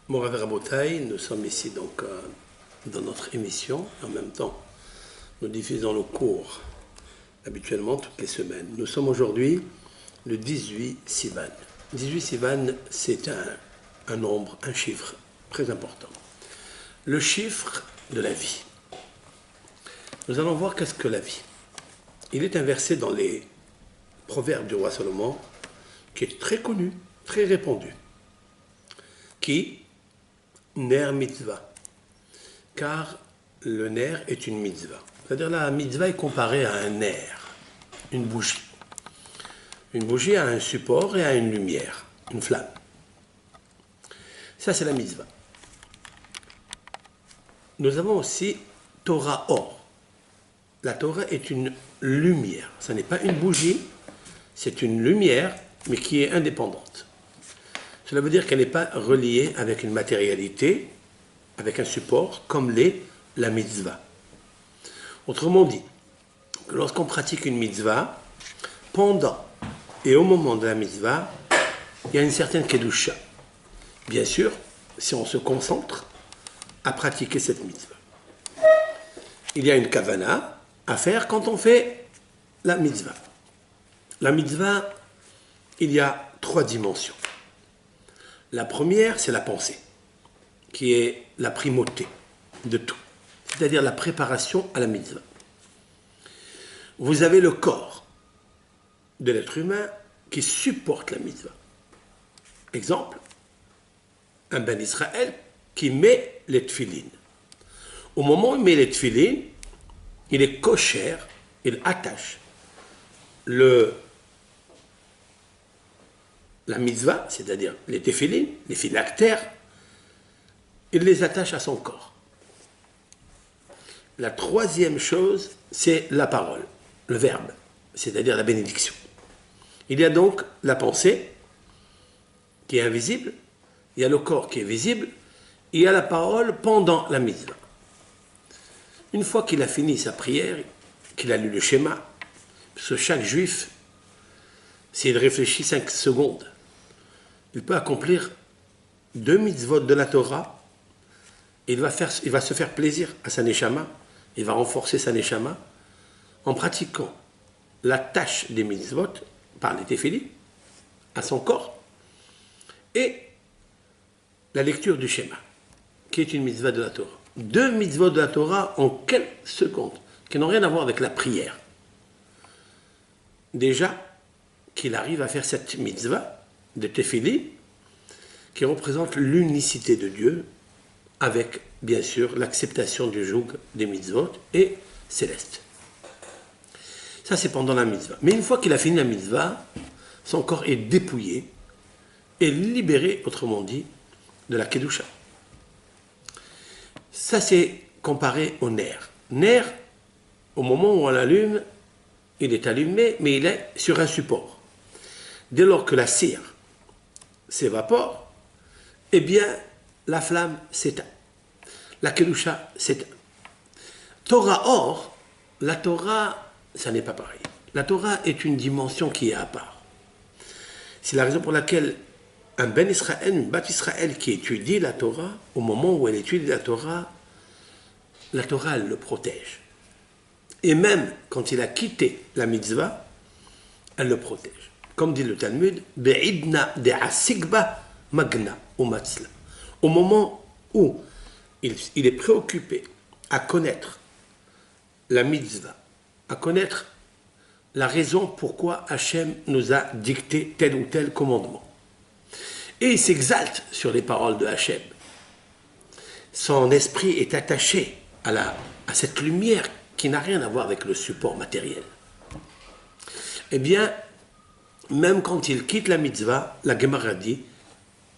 Morav Rabotai, nous sommes ici donc dans notre émission. En même temps, nous diffusons nos cours habituellement toutes les semaines. Nous sommes aujourd'hui le 18 Sivan. 18 Sivan, c'est un nombre, un chiffre très important. Le chiffre de la vie. Nous allons voir qu'est-ce que la vie. Il est inversé dans les proverbes du roi Salomon, qui est très connu, très répandu, qui ner mitzvah, car le ner est une mitzvah. C'est-à-dire la mitzvah est comparée à un ner, une bougie. Une bougie a un support et a une lumière, une flamme. Ça, c'est la mitzvah. Nous avons aussi Torah or. La Torah est une lumière. Ce n'est pas une bougie, c'est une lumière, mais qui est indépendante. Cela veut dire qu'elle n'est pas reliée avec une matérialité, avec un support, comme l'est la mitzvah. Autrement dit, lorsqu'on pratique une mitzvah, pendant et au moment de la mitzvah, il y a une certaine kedusha. Bien sûr, si on se concentre à pratiquer cette mitzvah. Il y a une kavana à faire quand on fait la mitzvah. La mitzvah, il y a 3 dimensions. La première, c'est la pensée, qui est la primauté de tout, c'est-à-dire la préparation à la mitzvah. Vous avez le corps de l'être humain qui supporte la mitzvah. Exemple, un ben Israël qui met les tefilines. Au moment où il met les tefilines, il est kosher, il attache la mitzvah, c'est-à-dire les téphilines, les phylactères, il les attache à son corps. La troisième chose, c'est la parole, le verbe, c'est-à-dire la bénédiction. Il y a donc la pensée, qui est invisible, il y a le corps qui est visible, il y a la parole pendant la mitzvah. Une fois qu'il a fini sa prière, qu'il a lu le schéma, parce que chaque juif, s'il réfléchit 5 secondes, il peut accomplir 2 mitzvot de la Torah. Il va se faire plaisir à sa neshama, il va renforcer sa neshama en pratiquant la tâche des mitzvot par les téphilines à son corps et la lecture du schéma, qui est une mitzvah de la Torah. 2 mitzvot de la Torah en quelques secondes, qui n'ont rien à voir avec la prière. Déjà, qu'il arrive à faire cette mitzvah de Tefili, qui représente l'unicité de Dieu, avec, bien sûr, l'acceptation du joug des mitzvot et céleste. Ça, c'est pendant la mitzvah. Mais une fois qu'il a fini la mitzvah, son corps est dépouillé et libéré, autrement dit, de la kedusha. Ça, c'est comparé au nerf. Nerf, au moment où on l'allume, il est allumé, mais il est sur un support. Dès lors que la cire s'évapore, eh bien, la flamme s'éteint. La kedusha s'éteint. Torah or, la Torah, ça n'est pas pareil. La Torah est une dimension qui est à part. C'est la raison pour laquelle un ben Israël, une bat Israël qui étudie la Torah, au moment où elle étudie la Torah, elle le protège. Et même quand il a quitté la mitzvah, elle le protège. Comme dit le Talmud, Be'idna de'asigba magna umatzla. Au moment où il est préoccupé à connaître la mitzvah, à connaître la raison pourquoi Hachem nous a dicté tel ou tel commandement. Et il s'exalte sur les paroles de Hachem. Son esprit est attaché à cette lumière qui n'a rien à voir avec le support matériel. Eh bien, même quand il quitte la mitzvah, la Gemara dit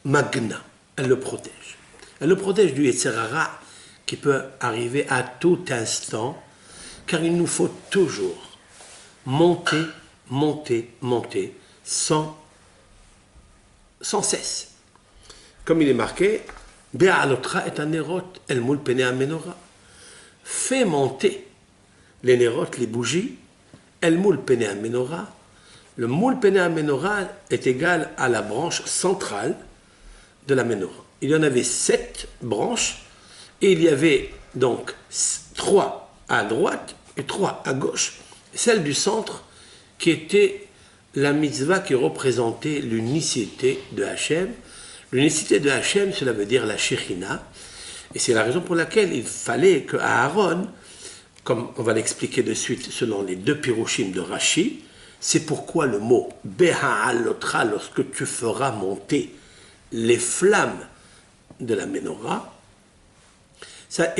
Magna, elle le protège. Elle le protège du Yetzer Hara qui peut arriver à tout instant, car il nous faut toujours monter, sans cesse. Comme il est marqué, Be'alotra et anerot el mul pene amenora. Fais monter les nerot, les bougies, el mul pene amenora. Le mul pene amenora est égal à la branche centrale de la menorah. Il y en avait 7 branches et il y avait donc 3 à droite et 3 à gauche. Celle du centre qui était la mitzvah qui représentait l'unicité de Hachem. L'unicité de Hachem, cela veut dire la Shekhinah. Et c'est la raison pour laquelle il fallait que Aaron, comme on va l'expliquer de suite selon les 2 pirouchim de Rashi, c'est pourquoi le mot Beha'alotra, lorsque tu feras monter les flammes de la menorah, ça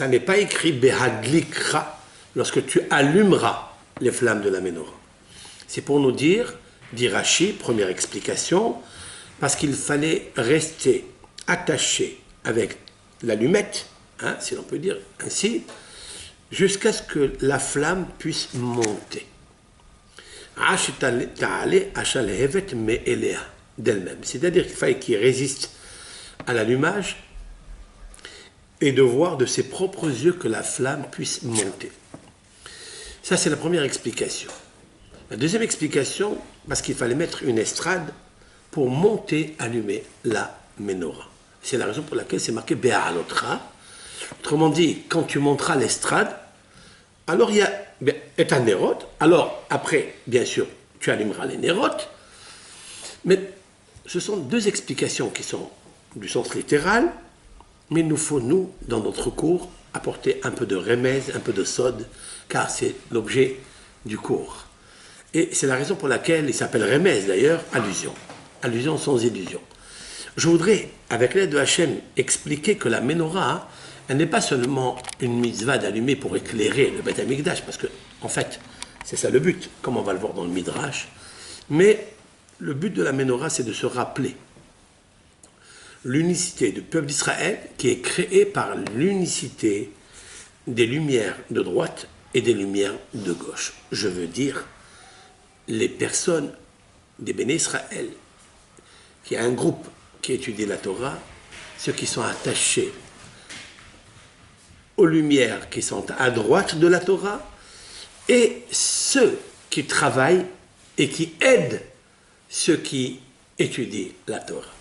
n'est pas écrit Behadlikra, lorsque tu allumeras les flammes de la menorah. C'est pour nous dire, dit Rashi, première explication, parce qu'il fallait rester attaché avec l'allumette, hein, si l'on peut dire ainsi, jusqu'à ce que la flamme puisse monter. D'elle-même. C'est-à-dire qu'il fallait qu'il résiste à l'allumage et de voir de ses propres yeux que la flamme puisse monter. Ça, c'est la première explication. La deuxième explication, parce qu'il fallait mettre une estrade pour monter, allumer la menorah. C'est la raison pour laquelle c'est marqué Be'alotra. Autrement dit, quand tu monteras l'estrade, alors il y a un néroth. Alors, après, bien sûr, tu allumeras les néroths. Mais ce sont 2 explications qui sont du sens littéral. Mais il nous faut, nous, dans notre cours, apporter un peu de remez, un peu de sod, car c'est l'objet du cours. Et c'est la raison pour laquelle il s'appelle remez, d'ailleurs, allusion. Allusion sans illusion. Je voudrais, avec l'aide de Hachem, expliquer que la menorah, elle n'est pas seulement une mitzvah d'allumer pour éclairer le Beth Amikdash, parce que, en fait, c'est ça le but, comme on va le voir dans le Midrash. Mais le but de la menorah, c'est de se rappeler l'unicité du peuple d'Israël qui est créée par l'unicité des lumières de droite et des lumières de gauche. Je veux dire, les personnes des Béné Israël, qui a un groupe qui étudie la Torah, ceux qui sont attachés aux lumières qui sont à droite de la Torah, et ceux qui travaillent et qui aident ceux qui étudient la Torah.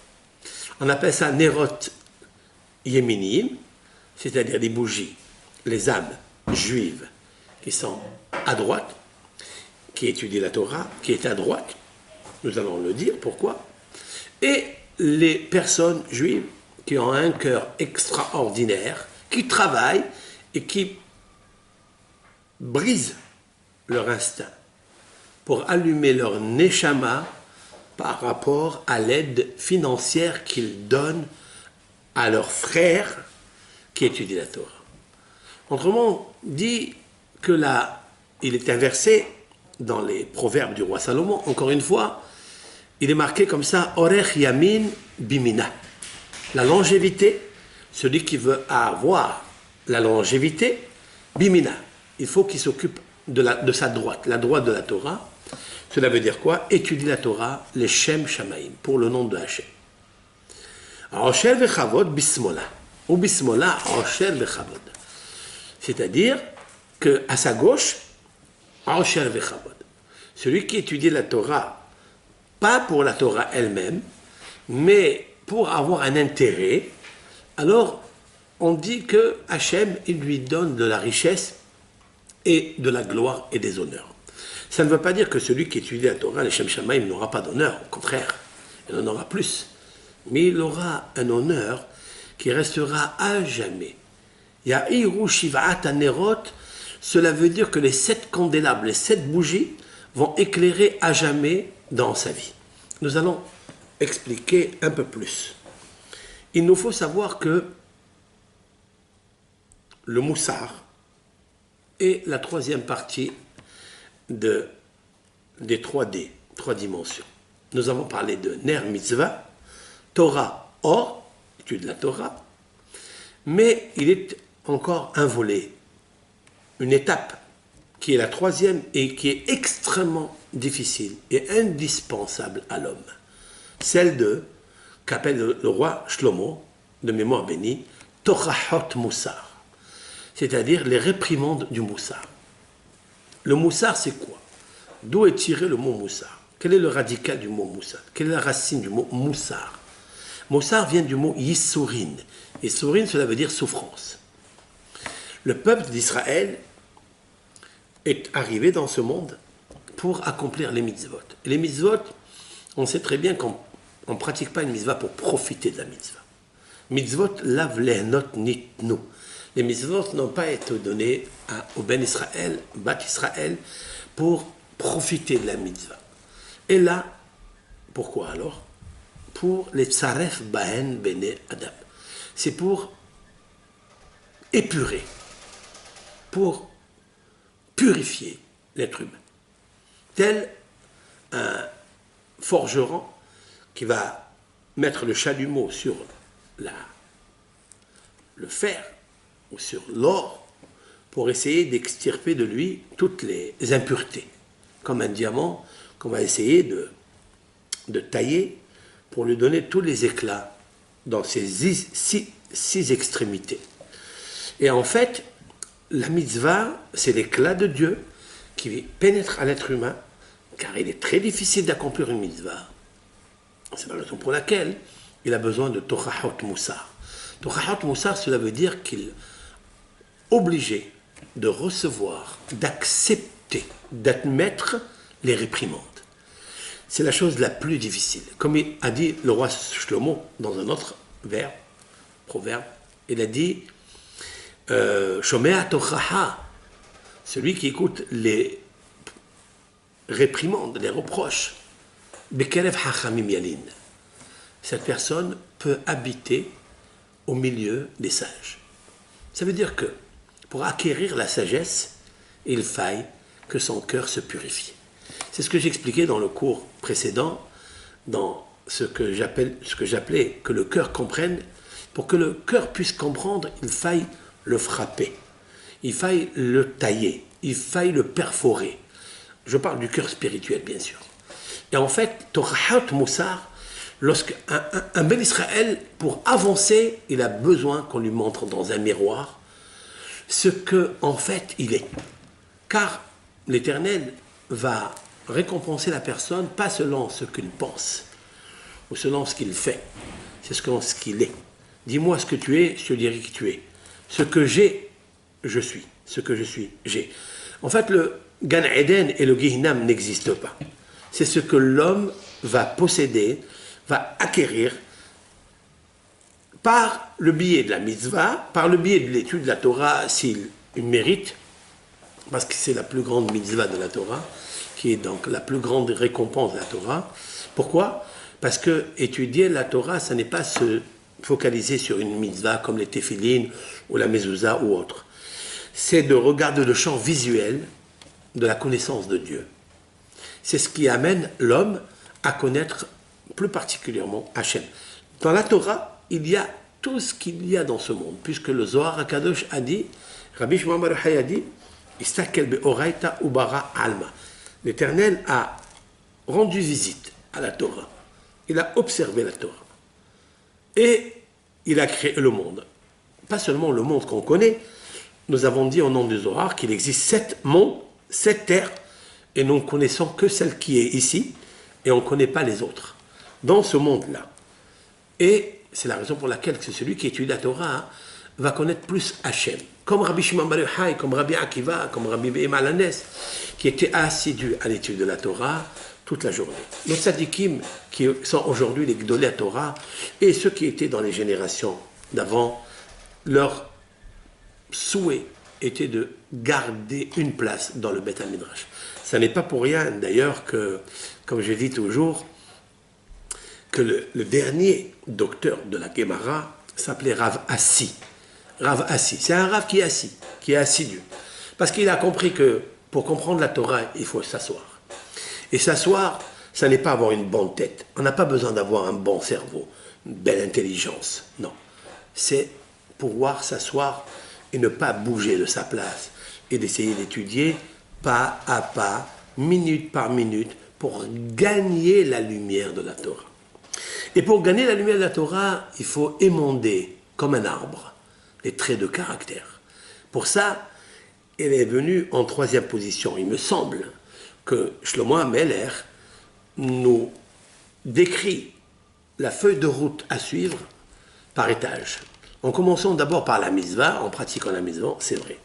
On appelle ça Nerot Yeminim, c'est-à-dire les bougies, les âmes juives qui sont à droite, qui étudient la Torah, qui est à droite, nous allons le dire, pourquoi, et les personnes juives qui ont un cœur extraordinaire, qui travaillent et qui brisent leur instinct pour allumer leur neshama par rapport à l'aide financière qu'ils donnent à leurs frères qui étudient la Torah. Autrement dit, que là, il est inversé dans les proverbes du roi Salomon, encore une fois, il est marqué comme ça, Orech Yamin Bimina. La longévité, celui qui veut avoir la longévité, Bimina. Il faut qu'il s'occupe de sa droite, la droite de la Torah. Cela veut dire quoi? Étudier la Torah, les Shem Shamaim, pour le nom de Hachem. Osher vechavod bismola. Ou bismola, osher vechavod. C'est-à-dire qu'à sa gauche, osher vechavod. Celui qui étudie la Torah, pas pour la Torah elle-même, mais pour avoir un intérêt, alors on dit que Hachem, il lui donne de la richesse et de la gloire et des honneurs. Ça ne veut pas dire que celui qui étudie la Torah, les Shem Shamaim, n'aura pas d'honneur. Au contraire, il en aura plus. Mais il aura un honneur qui restera à jamais. Ya'iru Shiva'at Anerot, cela veut dire que les 7 candélabres, les 7 bougies, vont éclairer à jamais dans sa vie. Nous allons expliquer un peu plus. Il nous faut savoir que le moussar est la 3e partie des 3D, 3 dimensions. Nous avons parlé de Ner Mitzvah, Torah, Or, étude de la Torah, mais il est encore un volet, une étape qui est la 3e et qui est extrêmement difficile et indispensable à l'homme. Celle qu'appelle le roi Shlomo, de mémoire bénie, Torahot Moussar, c'est-à-dire les réprimandes du Moussar. Le Moussar, c'est quoi? D'où est tiré le mot Moussar? Quel est le radical du mot Moussar? Quelle est la racine du mot Moussar? Moussar vient du mot Yissourin. Yissourin, cela veut dire souffrance. Le peuple d'Israël est arrivé dans ce monde pour accomplir les mitzvot. Et les mitzvot, on sait très bien qu'on ne pratique pas une mitzvah pour profiter de la mitzvah. Mitzvot lav lehnot nitnu. Les mitzvot n'ont pas été donnés au Ben Israël, Bat Israël, pour profiter de la mitzvah. Et là, pourquoi alors? Pour les tsaref bahen bene adam. C'est pour épurer, pour purifier l'être humain. Tel un forgeron qui va mettre le chalumeau sur le fer ou sur l'or pour essayer d'extirper de lui toutes les impuretés. Comme un diamant qu'on va essayer de tailler pour lui donner tous les éclats dans ses six extrémités. Et en fait, la mitzvah, c'est l'éclat de Dieu qui pénètre à l'être humain, car il est très difficile d'accomplir une mitzvah. C'est la raison pour laquelle il a besoin de Torahot Moussar. Torahot Moussar, cela veut dire qu'il est obligé de recevoir, d'accepter, d'admettre les réprimandes. C'est la chose la plus difficile. Comme a dit le roi Shlomo dans un autre proverbe, il a dit Shomea Tochaha, celui qui écoute les réprimandes, les reproches, Bekerev Hachamim Yalin. Cette personne peut habiter au milieu des sages. Ça veut dire que pour acquérir la sagesse, il faille que son cœur se purifie. C'est ce que j'expliquais dans le cours précédent, dans ce que j'appelais que le cœur comprenne. Pour que le cœur puisse comprendre, il faille le frapper, il faille le tailler, il faille le perforer. Je parle du cœur spirituel, bien sûr. Et en fait, Torahot Moussar, lorsqu'un Ben Israël, pour avancer, il a besoin qu'on lui montre dans un miroir ce que, en fait, il est. Car l'Éternel va récompenser la personne, pas selon ce qu'il pense, ou selon ce qu'il fait, c'est selon ce qu'il est. Dis-moi ce que tu es, je te dirai qui tu es. Ce que j'ai, je suis. Ce que je suis, j'ai. En fait, le Gan Eden et le Gehinam n'existent pas. C'est ce que l'homme va posséder, va acquérir par le biais de la mitzvah, par le biais de l'étude de la Torah, s'il mérite, parce que c'est la plus grande mitzvah de la Torah, qui est donc la plus grande récompense de la Torah. Pourquoi? Parce que étudier la Torah, ça n'est pas se focaliser sur une mitzvah comme les téphilines ou la mezouza ou autre. C'est de regarder le champ visuel de la connaissance de Dieu. C'est ce qui amène l'homme à connaître plus particulièrement Hachem. Dans la Torah, il y a tout ce qu'il y a dans ce monde, puisque le Zohar HaKadosh a dit, Rabbi Shimon bar Yochai a dit, Istakel be'oraita ubara alma. L'Éternel a rendu visite à la Torah. Il a observé la Torah. Et il a créé le monde. Pas seulement le monde qu'on connaît. Nous avons dit au nom du Zohar qu'il existe 7 mondes, 7 terres, et nous ne connaissons que celle qui est ici, et on ne connaît pas les autres. Dans ce monde-là. Et c'est la raison pour laquelle c'est celui qui étudie la Torah va connaître plus Hachem. Comme Rabbi Shimon bar Yochai, comme Rabbi Akiva, comme Rabbi Be'ema Lanes, qui étaient assidus à l'étude de la Torah toute la journée. Nos tzadikim, qui sont aujourd'hui les Gdolei Torah, et ceux qui étaient dans les générations d'avant, leur souhait était de garder une place dans le Beth HaMidrash. Ça n'est pas pour rien, d'ailleurs, que, comme je dis toujours, que le dernier docteur de la Gemara s'appelait Rav Assi. Rav Assi, c'est un Rav qui est assis, qui est assidu. Parce qu'il a compris que pour comprendre la Torah, il faut s'asseoir. Et s'asseoir, ça n'est pas avoir une bonne tête. On n'a pas besoin d'avoir un bon cerveau, une belle intelligence. Non. C'est pouvoir s'asseoir et ne pas bouger de sa place. Et d'essayer d'étudier pas à pas, minute par minute, pour gagner la lumière de la Torah. Et pour gagner la lumière de la Torah, il faut émonder, comme un arbre, les traits de caractère. Pour ça, elle est venue en 3e position. Il me semble que Shlomo HaMelech nous décrit la feuille de route à suivre par étage. En commençant d'abord par la mitzvah, en pratiquant la mitzvah, c'est vrai.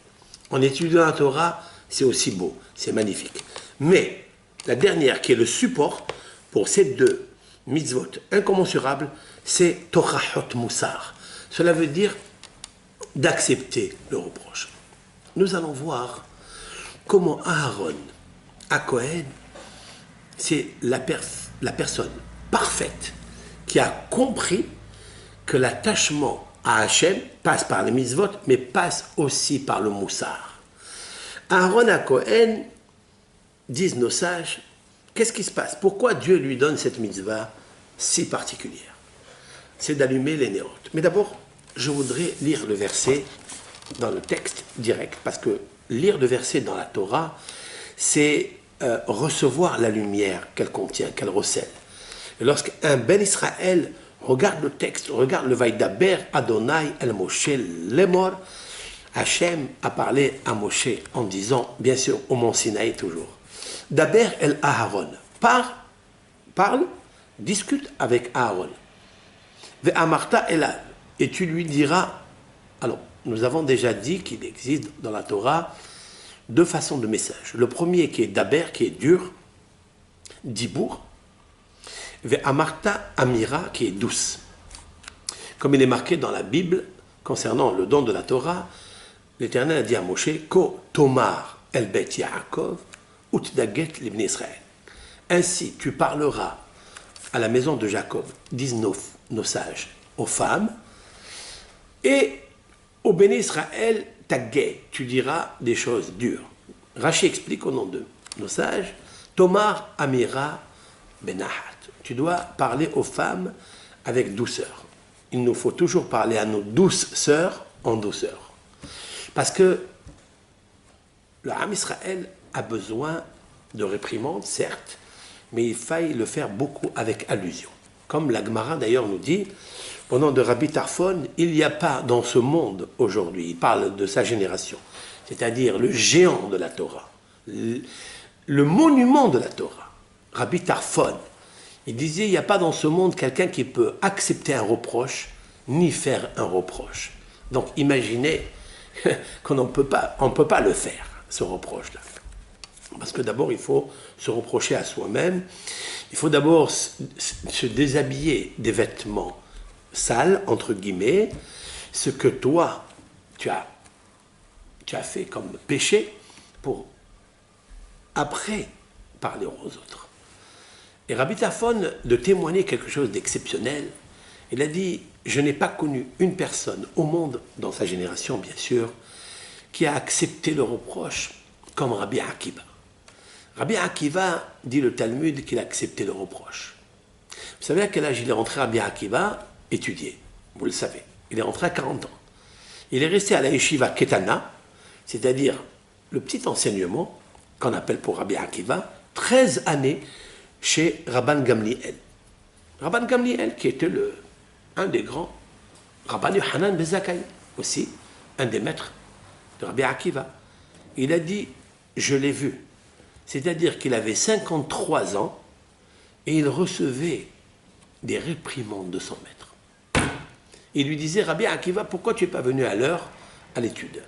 En étudiant la Torah, c'est aussi beau, c'est magnifique. Mais la dernière, qui est le support pour ces deux mitzvot incommensurables, c'est Torahot Moussar. Cela veut dire d'accepter le reproche. Nous allons voir comment Aaron, à Cohen, c'est la personne parfaite qui a compris que l'attachement à Hachem passe par les mitzvot, mais passe aussi par le moussar. Aaron à Cohen, disent nos sages, qu'est-ce qui se passe? Pourquoi Dieu lui donne cette mitzvah si particulière? C'est d'allumer les néantes. Mais d'abord, je voudrais lire le verset dans le texte direct, parce que lire le verset dans la Torah, c'est recevoir la lumière qu'elle contient, qu'elle recèle. Et lorsqu'un Ben Israël regarde le texte, regarde le Vaïdaber, Adonai el Moshe lemor, Hachem a parlé à Moshe en disant, bien sûr, au mont Sinaï toujours, Daber el Aharon, parle, discute avec Aaron. Ve'amarta elav, et tu lui diras, alors, nous avons déjà dit qu'il existe dans la Torah deux façons de message. Le premier qui est Daber, qui est dur, Dibour, Ve'amarta amira, qui est douce. Comme il est marqué dans la Bible, concernant le don de la Torah, l'Éternel a dit à Moshe, Ko tomar el bet Yaakov, utdaget l'ibn Israël. Ainsi, tu parleras à la maison de Jacob, disent nos sages, aux femmes, et au béni Israël, taguet, tu diras des choses dures. Rachi explique au nom de nos sages, Tomar amira benahat. Tu dois parler aux femmes avec douceur. Il nous faut toujours parler à nos douces sœurs en douceur. Parce que le Ham Israël a besoin de réprimandes, certes, mais il faille le faire beaucoup avec allusion. Comme la Gemara d'ailleurs nous dit, au nom de Rabbi Tarfon, il n'y a pas dans ce monde aujourd'hui, il parle de sa génération, c'est-à-dire le géant de la Torah, le monument de la Torah, Rabbi Tarfon. Il disait, il n'y a pas dans ce monde quelqu'un qui peut accepter un reproche, ni faire un reproche. Donc imaginez qu'on ne peut pas le faire, ce reproche-là. Parce que d'abord, il faut se reprocher à soi-même. Il faut d'abord se déshabiller des vêtements sales, entre guillemets, ce que toi, tu as fait comme péché, pour après parler aux autres. Et Rabbi Tarfon de témoigner quelque chose d'exceptionnel. Il a dit, je n'ai pas connu une personne au monde, dans sa génération bien sûr, qui a accepté le reproche comme Rabbi Akiva. Rabbi Akiva, dit le Talmud, qu'il a accepté le reproche. Vous savez à quel âge il est rentré Rabbi Akiva étudier? Vous le savez. Il est rentré à 40 ans. Il est resté à la yeshiva Ketana, c'est-à-dire le petit enseignement qu'on appelle pour Rabbi Akiva, 13 années chez Rabban Gamliel. Rabban Gamliel, qui était un des grands, Rabban Yohanan ben Zakkai, aussi un des maîtres de Rabbi Akiva. Il a dit, je l'ai vu. C'est-à-dire qu'il avait 53 ans et il recevait des réprimandes de son maître. Il lui disait, Rabbi Akiva, pourquoi tu n'es pas venu à l'heure à l'étude?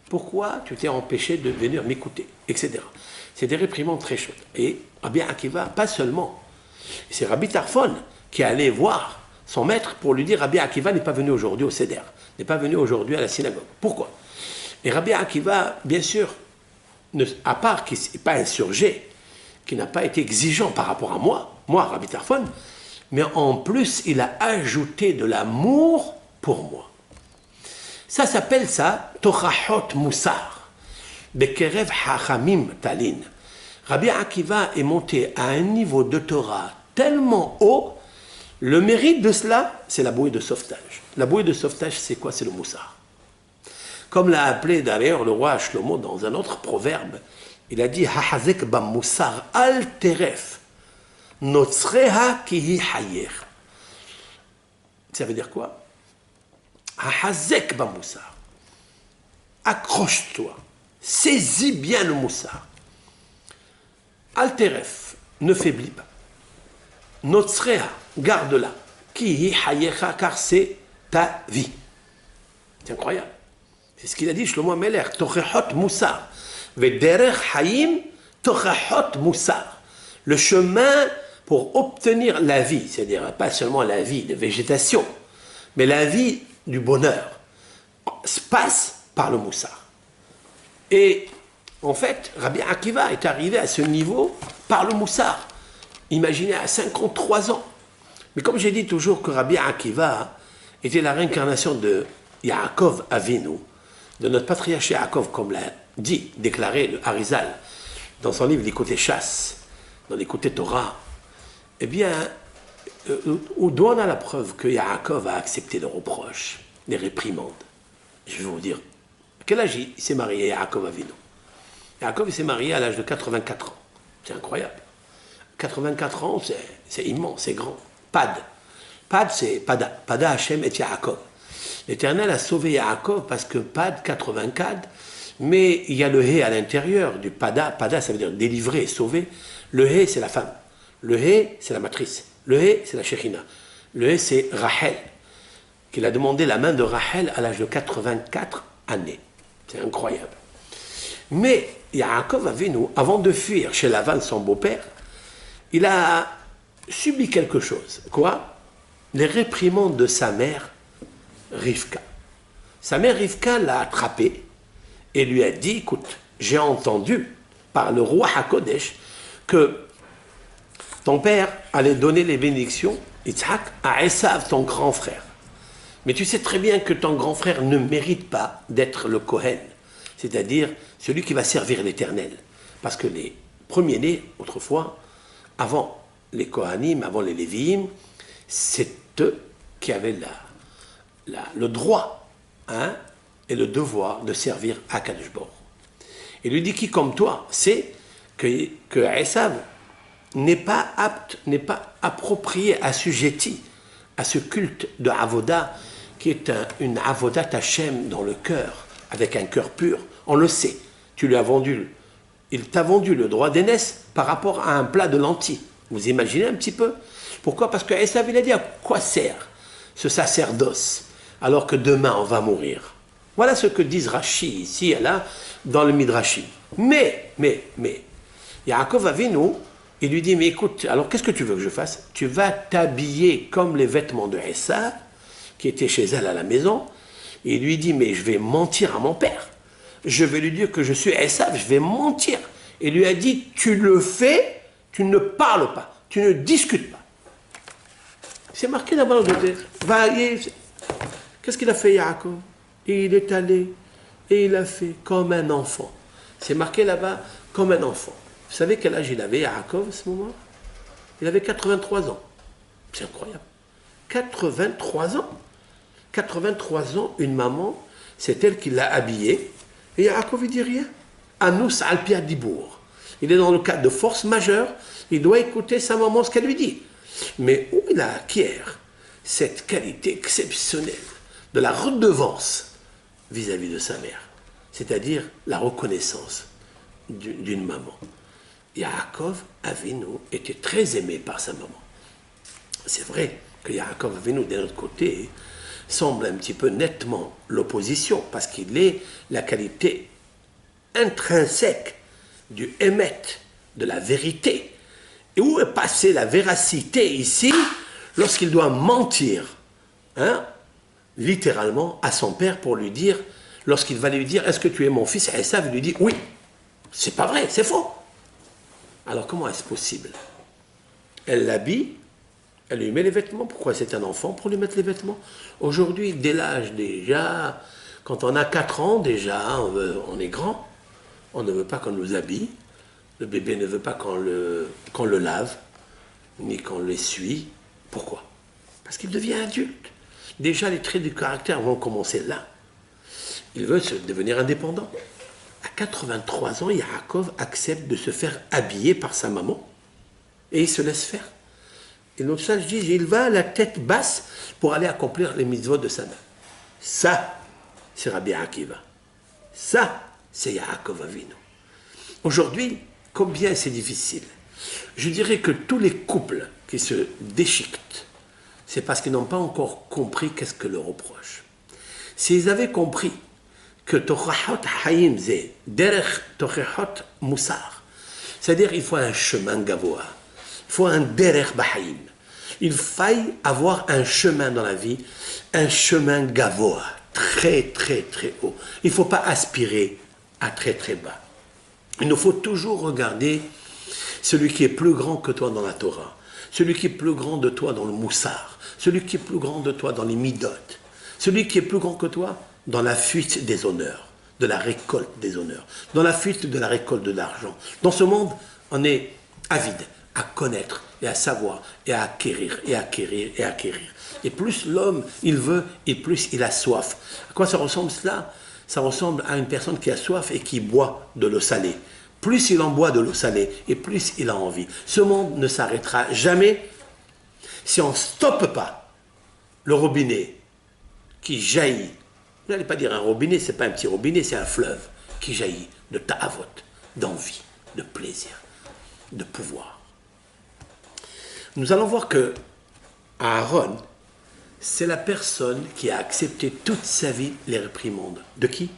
Pourquoi tu t'es empêché de venir m'écouter, etc. C'est des réprimandes très chaudes. Et Rabbi Akiva, pas seulement. C'est Rabbi Tarfon qui allait voir son maître pour lui dire, Rabbi Akiva n'est pas venu aujourd'hui au Seder, n'est pas venu aujourd'hui à la synagogue. Pourquoi? Et Rabbi Akiva, bien sûr, à part qu'il n'est pas insurgé, qui n'a pas été exigeant par rapport à moi, Rabbi Tarfon, mais en plus, il a ajouté de l'amour pour moi. Ça s'appelle ça, Torahot Moussar, Bekerev Hachamim Talin. Rabbi Akiva est monté à un niveau de Torah tellement haut, le mérite de cela, c'est la bouée de sauvetage. La bouée de sauvetage, c'est quoi? C'est le Moussar. Comme l'a appelé d'ailleurs le roi Shlomo dans un autre proverbe, il a dit Hahazek ba Moussar al teref, notzreha kihi hayer. Ça veut dire quoi? Hahazek ba Moussar. Accroche-toi, saisis bien le Moussar. Al teref, ne faiblis pas. Notzreha, garde-la. Ki hayecha, car c'est ta vie. C'est incroyable. C'est ce qu'il a dit Shlomo Amelech. Tochechot Moussar. Vederech Hayim, Tochechot Moussar. Le chemin pour obtenir la vie, c'est-à-dire pas seulement la vie de végétation, mais la vie du bonheur, se passe par le Moussar. Et en fait, Rabbi Akiva est arrivé à ce niveau par le Moussar. Imaginez à 53 ans. Mais comme j'ai dit toujours que Rabbi Akiva était la réincarnation de Yaakov Avinu, de notre patriarche Yaakov, comme l'a dit, déclaré le Harizal dans son livre L'écouté chasse, dans L'écouté Torah, eh bien, d'où on a la preuve que Yaakov a accepté les reproches, les réprimandes. Je vais vous dire, à quel âge il s'est marié, Yaakov Avinu? Yaakov s'est marié à l'âge de 84 ans. C'est incroyable. 84 ans, c'est immense, c'est grand. Pad, c'est Pada. Pada Hashem et Yaakov. L'Éternel a sauvé Yaakov parce que Pad, 84, mais il y a le Hé à l'intérieur du Pada. Pada, ça veut dire délivrer, sauver. Le Hé, c'est la femme. Le Hé, c'est la matrice. Le Hé, c'est la Shekhinah. Le Hé, c'est Rachel, qu'il a demandé la main de Rachel à l'âge de 84 années. C'est incroyable. Mais Yaakov Avinu, avant de fuir chez Lavan, son beau-père, il a subi quelque chose. Quoi? Les réprimandes de sa mère, Rivka. Sa mère Rivka l'a attrapé et lui a dit, écoute, j'ai entendu par le roi HaKodesh que ton père allait donner les bénédictions, Yitzhak, à Esav, ton grand frère. Mais tu sais très bien que ton grand frère ne mérite pas d'être le Kohen, c'est-à-dire celui qui va servir l'Éternel. Parce que les premiers-nés, autrefois, avant les Kohanim, avant les Lévi'im, c'est eux qui avaient le droit et le devoir de servir à Kadosh Baruch. Il lui dit qui comme toi sait que Esav n'est pas apte, n'est pas approprié, assujetti à ce culte de Avoda qui est une Avodat Hashem dans le cœur, avec un cœur pur. On le sait, tu lui as vendu, il t'a vendu le droit d'aînesse par rapport à un plat de lentilles. Vous imaginez un petit peu? Pourquoi? Parce que Esav, il a dit à quoi sert ce sacerdoce alors que demain on va mourir. Voilà ce que disent Rashi ici et là dans le Midrashim. Mais, Yaakov Avinu, il lui dit, mais écoute, alors qu'est-ce que tu veux que je fasse? Tu vas t'habiller comme les vêtements de Esav, qui était chez elle à la maison, et il lui dit, mais je vais mentir à mon père. Je vais lui dire que je suis Esav, je vais mentir. Il lui a dit, tu le fais, tu ne parles pas, tu ne discutes pas. C'est marqué là-bas dans le texte. Qu'est-ce qu'il a fait Yaakov? Et il est allé, et il a fait comme un enfant. C'est marqué là-bas, comme un enfant. Vous savez quel âge il avait Yaakov à ce moment? Il avait 83 ans. C'est incroyable. 83 ans. 83 ans, une maman, c'est elle qui l'a habillé. Et Yaakov, il dit rien. Anus al-Pia Dibour. Il est dans le cadre de force majeure. Il doit écouter sa maman, ce qu'elle lui dit. Mais où il a acquiert cette qualité exceptionnelle de la redevance vis-à-vis de sa mère, c'est-à-dire la reconnaissance d'une maman. Yaakov Avinu était très aimé par sa maman. C'est vrai que Yaakov Avinu, d'un autre côté, semble un petit peu nettement l'opposition, parce qu'il est la qualité intrinsèque du émet, de la vérité. Et où est passée la véracité ici, lorsqu'il doit mentir, littéralement, à son père pour lui dire, lorsqu'il va lui dire, est-ce que tu es mon fils? Esav, il lui dit, oui. C'est pas vrai, c'est faux. Alors comment est-ce possible? Elle l'habille, elle lui met les vêtements. Pourquoi? C'est un enfant pour lui mettre les vêtements. Aujourd'hui, dès l'âge déjà, quand on a 4 ans déjà, on est grand, on ne veut pas qu'on nous habille, le bébé ne veut pas qu'on le lave, ni qu'on l'essuie. Pourquoi? Parce qu'il devient adulte. Déjà, les traits du caractère vont commencer là. Il veut devenir indépendant. À 83 ans, Yaakov accepte de se faire habiller par sa maman et il se laisse faire. Et notre sage dit, il va la tête basse pour aller accomplir les mitzvot de sa mère. Ça, c'est Rabbi Akiva. Ça, c'est Yaakov Avinu. Aujourd'hui, combien c'est difficile. Je dirais que tous les couples qui se déchiquetent, c'est parce qu'ils n'ont pas encore compris qu'est-ce que le reproche. S'ils avaient compris que Tochachot Hayim c'est Derech Tochachot Moussar, c'est-à-dire il faut un chemin gavoa, il faut un Derech Bahayim. Il faille avoir un chemin dans la vie, un chemin gavoa, très très très haut. Il ne faut pas aspirer à très très bas. Il nous faut toujours regarder celui qui est plus grand que toi dans la Torah, celui qui est plus grand de toi dans le Moussar, celui qui est plus grand de toi dans les Midot, celui qui est plus grand que toi dans la fuite des honneurs, de la récolte des honneurs, dans la fuite de la récolte de l'argent. Dans ce monde, on est avide à connaître et à savoir et à acquérir et acquérir et acquérir. Et plus l'homme, il veut, et plus il a soif. À quoi ça ressemble cela? Ça ressemble à une personne qui a soif et qui boit de l'eau salée. Plus il en boit de l'eau salée, et plus il a envie. Ce monde ne s'arrêtera jamais si on ne stoppe pas le robinet qui jaillit. Vous n'allez pas dire un robinet, ce n'est pas un petit robinet, c'est un fleuve qui jaillit de ta'avot, d'envie, de plaisir, de pouvoir. Nous allons voir que Aaron, c'est la personne qui a accepté toute sa vie les réprimandes. De qui?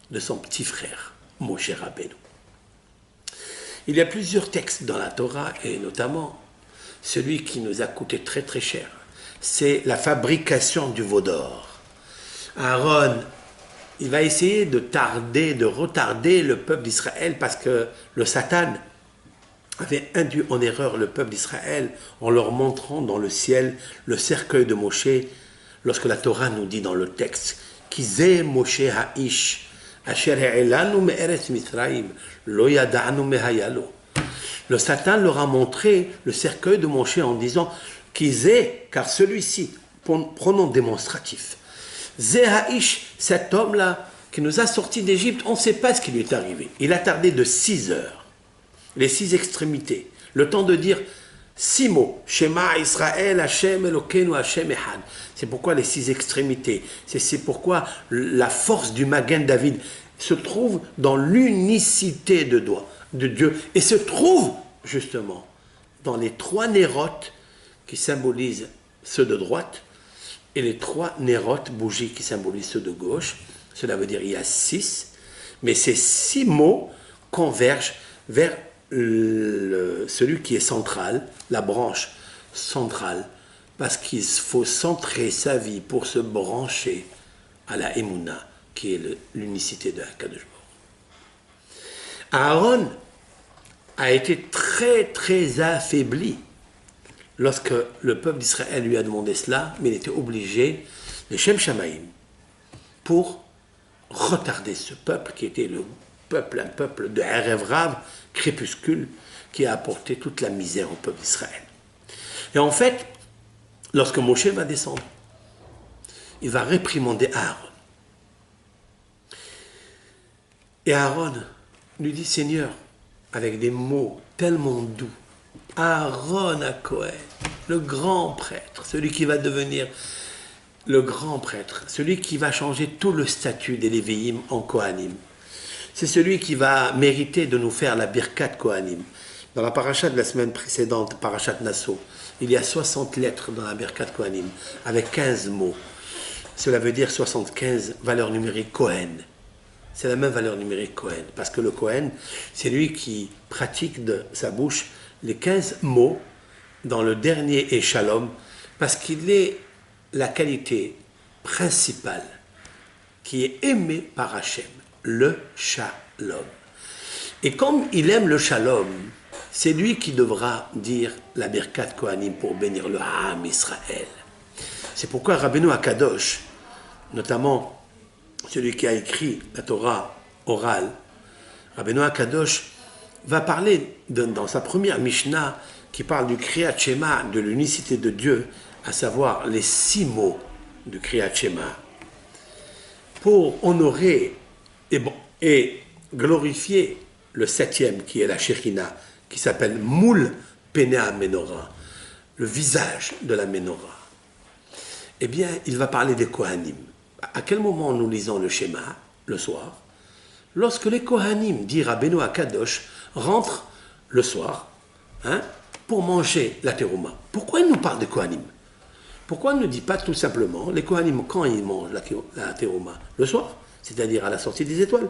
De son petit frère, Moshe Rabbeinu. Il y a plusieurs textes dans la Torah, et notamment celui qui nous a coûté très très cher. C'est la fabrication du veau d'or. Aaron, il va essayer de retarder le peuple d'Israël parce que le Satan avait induit en erreur le peuple d'Israël en leur montrant dans le ciel le cercueil de Moshe, lorsque la Torah nous dit dans le texte Kizeh Moshe Ha'ish Asher Ha'elanu Me'eretz Mitzrayim Lo Yada'anu Mehayalo. Le Satan leur a montré le cercueil de Moshe en disant Kizeh, car celui-ci, pronom démonstratif, Zeh Ha'ish, cet homme-là qui nous a sortis d'Égypte, on ne sait pas ce qui lui est arrivé. Il a tardé de 6 heures. Les 6 extrémités, le temps de dire 6 mots, Shema Israël, Hashem Elokeinu, Hashem Echad. C'est pourquoi les 6 extrémités, c'est pourquoi la force du Magen David se trouve dans l'unicité de Dieu, et se trouve justement dans les 3 nérotes qui symbolisent ceux de droite, et les 3 nérotes, bougies, qui symbolisent ceux de gauche. Cela veut dire qu'il y a 6, mais ces 6 mots convergent vers celui qui est central, la branche centrale, parce qu'il faut centrer sa vie pour se brancher à la Emouna, qui est l'unicité de Akadosh Baruch. Aaron a été très très affaibli lorsque le peuple d'Israël lui a demandé cela, mais il était obligé de Shem Shamaïm pour retarder ce peuple qui était un peuple de Erev Rav, crépuscule, qui a apporté toute la misère au peuple d'Israël. Et en fait, lorsque Moshe va descendre, il va réprimander Aaron. Et Aaron lui dit, Seigneur, avec des mots tellement doux, Aaron à Cohen, le grand prêtre, celui qui va devenir le grand prêtre, celui qui va changer tout le statut des Lévi'im en Kohanim. C'est celui qui va mériter de nous faire la Birkat Kohanim. Dans la paracha de la semaine précédente, parachat Nassau, il y a 60 lettres dans la Birkat Kohanim, avec 15 mots. Cela veut dire 75 valeurs numériques Kohen. C'est la même valeur numérique Kohen, parce que le Kohen, c'est lui qui pratique de sa bouche les 15 mots dans le dernier Shalom, parce qu'il est la qualité principale qui est aimée par Hachem, le Shalom. Et comme il aime le Shalom, c'est lui qui devra dire la Birkat Kohanim pour bénir le Ham Israël. C'est pourquoi Rabbeinu Akadosh, notamment celui qui a écrit la Torah orale, Rabbeinu Akadosh va parler dans sa première Mishnah qui parle du Kriyat Shema, de l'unicité de Dieu, à savoir les 6 mots du Kriyat Shema, pour honorer et glorifier le 7e qui est la Shekhinah, qui s'appelle Moul Penea Menorah, le visage de la Menorah. Eh bien, il va parler des Kohanim. À quel moment nous lisons le Shema, le soir? Lorsque les Kohanim, dit Rabbeinu Akadosh, rentrent le soir pour manger la terouma. Pourquoi il nous parle des Kohanim? Pourquoi on ne dit pas tout simplement, les Kohanim, quand ils mangent la Teruma? Le soir, c'est-à-dire à la sortie des étoiles.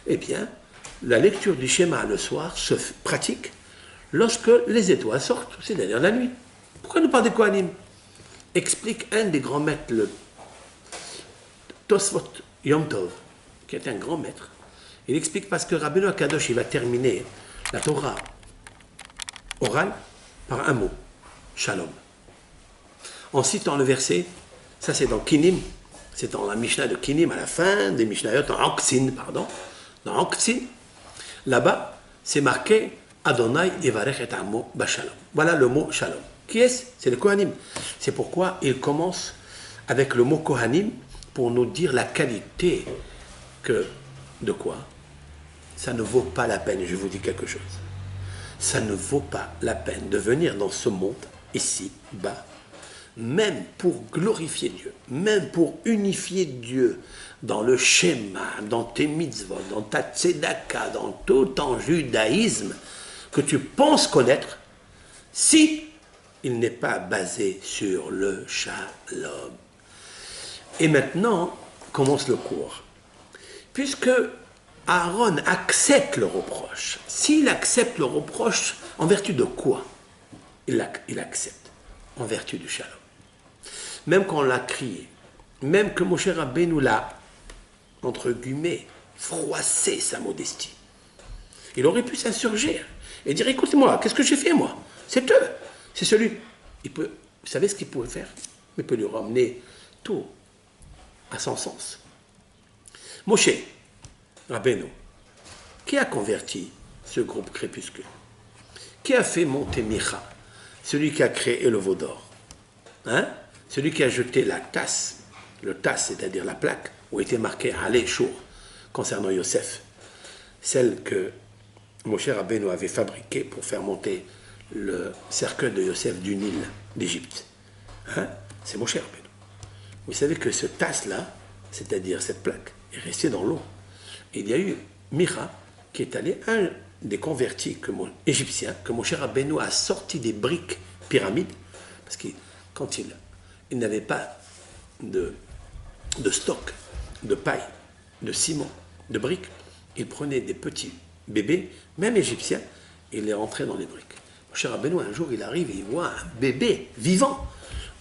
Eh bien, la lecture du schéma le soir se pratique lorsque les étoiles sortent, c'est-à-dire la nuit. Pourquoi nous parlons des Kohanim? Explique un des grands maîtres, le Tosfot Yom Tov, qui est un grand maître. Il explique parce que Rabbeinu Akadosh, il va terminer la Torah orale par un mot, Shalom. En citant le verset, ça c'est dans Kinim, c'est dans la Mishnah de Kinim, à la fin des Mishnayot, en Anksin, pardon, dans Anksin, là-bas, c'est marqué Adonai Yevarech et Amo Bashalom. Voilà le mot Shalom. Qui est-ce? C'est le Kohanim. C'est pourquoi il commence avec le mot Kohanim pour nous dire la qualité que, de quoi? Ça ne vaut pas la peine, je vous dis quelque chose. Ça ne vaut pas la peine de venir dans ce monde, ici, bas, même pour glorifier Dieu, même pour unifier Dieu dans le schéma, dans tes mitzvot, dans ta tzedaka, dans tout ton judaïsme que tu penses connaître, si il n'est pas basé sur le shalom. Et maintenant, commence le cours. Puisque Aaron accepte le reproche, s'il accepte le reproche, en vertu de quoi il accepte? En vertu du shalom. Même quand on l'a crié, même que Moshe Rabbeinu l'a, entre guillemets, froissé sa modestie. Il aurait pu s'insurger et dire, écoutez-moi, qu'est-ce que j'ai fait moi? C'est eux, c'est celui. Vous savez ce qu'il pouvait faire? Il peut lui ramener tout à son sens. Moshe Rabbeinu, qui a converti ce groupe crépuscule? Qui a fait monter Micha? Celui qui a créé le veau d'or. Hein? Celui qui a jeté la tasse, le tasse, c'est-à-dire la plaque, où était marqué Allez, Chour, concernant Yosef, celle que Moshe Rabbeinu avait fabriquée pour faire monter le cercueil de Yosef du Nil d'Égypte. Hein? C'est Moshe Rabbeinu. Vous savez que ce tasse-là, c'est-à-dire cette plaque, est restée dans l'eau. Et il y a eu Micha, qui est allé, un des convertis égyptiens, que Moshe Rabbeinu a sorti des briques pyramides, parce que quand il n'avait pas de stock, de paille, de ciment, de briques, il prenait des petits bébés, même égyptiens, et il les rentrait dans les briques. Moshe Rabbeinu, un jour, il arrive et il voit un bébé vivant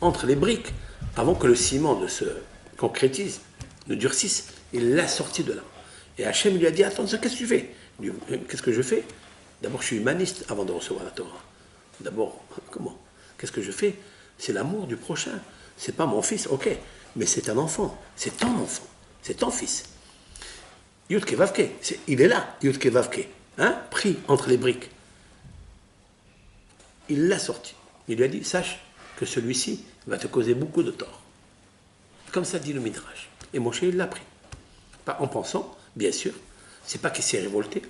entre les briques, avant que le ciment ne se concrétise, ne durcisse, il l'a sorti de là. Et Hachem lui a dit, attends, qu'est-ce que tu fais? Il dit, qu'est-ce que je fais? D'abord, je suis humaniste avant de recevoir la Torah. D'abord, comment? Qu'est-ce que je fais? C'est l'amour du prochain. C'est pas mon fils, ok, mais c'est un enfant. C'est ton enfant. C'est ton fils. Yudke Vavke, il est là, Yudke Vavke, hein, pris entre les briques. Il l'a sorti. Il lui a dit, sache que celui-ci va te causer beaucoup de tort. Comme ça dit le Midrash. Et Moshe, il l'a pris. Pas en pensant, bien sûr, c'est pas qu'il s'est révolté,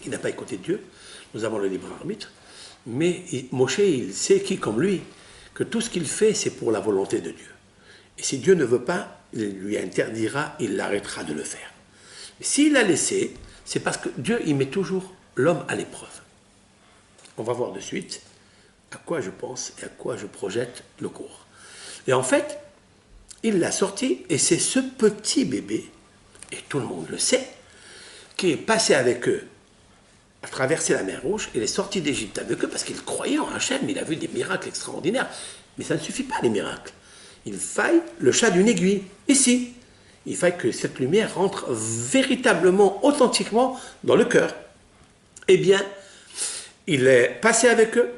il n'a pas écouté Dieu, nous avons le libre arbitre, mais Moshe, il sait qui comme lui, que tout ce qu'il fait, c'est pour la volonté de Dieu. Et si Dieu ne veut pas, il lui interdira, il l'arrêtera de le faire. S'il l'a laissé, c'est parce que Dieu, il met toujours l'homme à l'épreuve. On va voir de suite à quoi je pense et à quoi je projette le cours. Et en fait, il l'a sorti, et c'est ce petit bébé, et tout le monde le sait, qui est passé avec eux, a traversé la mer Rouge, et est sorti d'Égypte avec eux, parce qu'il croyait en Hachem, il a vu des miracles extraordinaires. Mais ça ne suffit pas, les miracles. Il faille le chat d'une aiguille, ici. Il faille que cette lumière rentre véritablement, authentiquement dans le cœur. Eh bien, il est passé avec eux,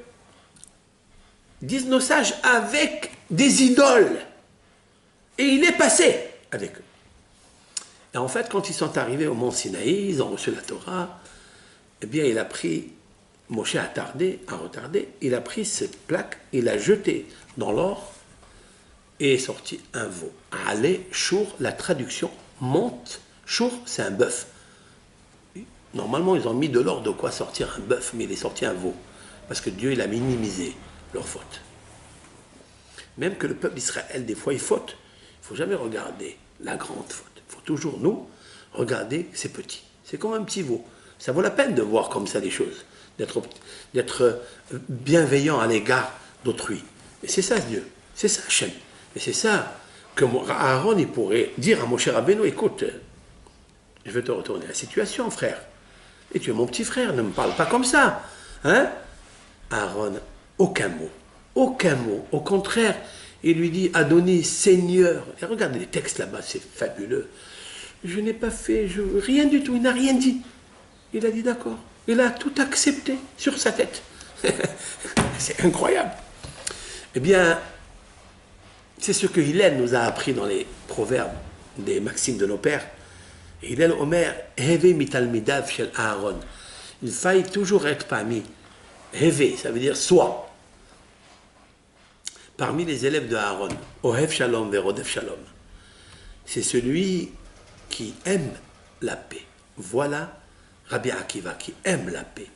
disent nos sages, avec des idoles. Et il est passé avec eux. Et en fait, quand ils sont arrivés au mont Sinaï, ils ont reçu la Torah, eh bien, il a pris, Moshe a retardé, il a pris cette plaque, il l'a jetée dans l'or, et est sorti un veau. Allez, chour, la traduction, monte, chour, c'est un bœuf. Normalement, ils ont mis de l'or de quoi sortir un bœuf, mais il est sorti un veau, parce que Dieu, il a minimisé leur faute. Même que le peuple d'Israël, des fois, il faute. Il ne faut jamais regarder la grande faute. Il faut toujours, nous, regarder ces petits. C'est comme un petit veau. Ça vaut la peine de voir comme ça les choses, d'être bienveillant à l'égard d'autrui. Et c'est ça Dieu. C'est ça Hachem. Et c'est ça que Aaron il pourrait dire à Moshe Rabbeinu, écoute, je vais te retourner la situation, frère. Et tu es mon petit frère, ne me parle pas comme ça. Hein? Aaron, aucun mot. Aucun mot. Au contraire, il lui dit, Adonis, Seigneur. Et regardez les textes là-bas, c'est fabuleux. Je n'ai pas fait, rien du tout, il n'a rien dit. Il a dit d'accord. Il a tout accepté sur sa tête. C'est incroyable. Eh bien, c'est ce que Hillel nous a appris dans les proverbes des maximes de nos pères. Hillel Omer, Heve mitalmidav shel Aaron. Il faille toujours être parmi. Heve, ça veut dire soit. Parmi les élèves de Aaron. Ohev shalom verodef shalom. C'est celui qui aime la paix. Voilà Rabbi Akiva qui aime la paix.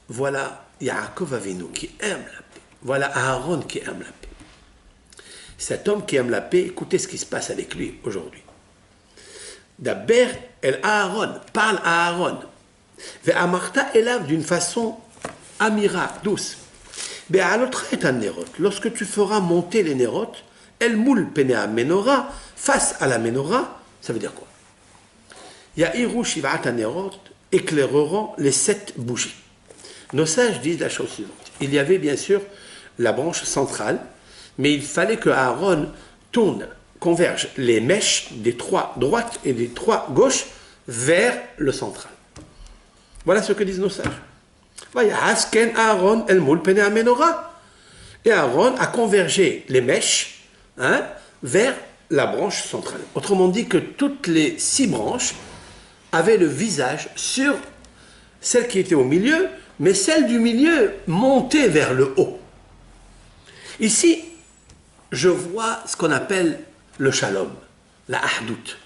Voilà Yaakov Avinu qui aime la paix. Voilà Aaron qui aime la paix. Cet homme qui aime la paix, écoutez ce qui se passe avec lui aujourd'hui. D'abord, Aaron, parle à Aaron. Ve'amarta elav d'une façon amira, douce. Lorsque tu feras monter les nérotes, el moul penea menorah, face à la menorah, ça veut dire quoi? Ya'iru shivat hanerot, éclaireront les 7 bougies. Nos sages disent la chose suivante. Il y avait bien sûr la branche centrale, mais il fallait que Aaron converge les mèches des 3 droites et des 3 gauches vers le central. Voilà ce que disent nos sages. Aaron el moul penea menorah. Et Aaron a convergé les mèches vers la branche centrale. Autrement dit que toutes les 6 branches avaient le visage sur celle qui était au milieu, mais celle du milieu montée vers le haut. Ici, je vois ce qu'on appelle le shalom, la ahdout.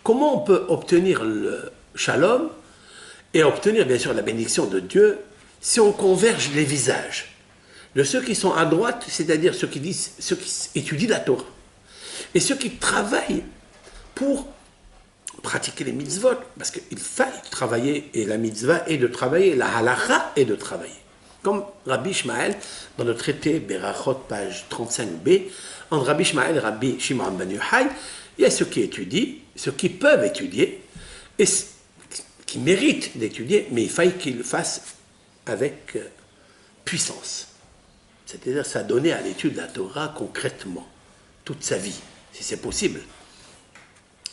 Comment on peut obtenir le shalom et obtenir bien sûr la bénédiction de Dieu si on converge les visages de ceux qui sont à droite, c'est-à-dire ceux qui étudient la Torah, et ceux qui travaillent pour pratiquer les mitzvot, parce qu'il faille travailler, et la mitzvah est de travailler, la halacha est de travailler. Comme Rabbi Ishmael, dans le traité Berachot, page 35b, entre Rabbi Ishmael et Rabbi Shimon ben Yochai, il y a ceux qui étudient, ceux qui peuvent étudier, et qui méritent d'étudier, mais il faille qu'ils le fassent avec puissance. C'est-à-dire s'adonner à l'étude de la Torah concrètement, toute sa vie, si c'est possible.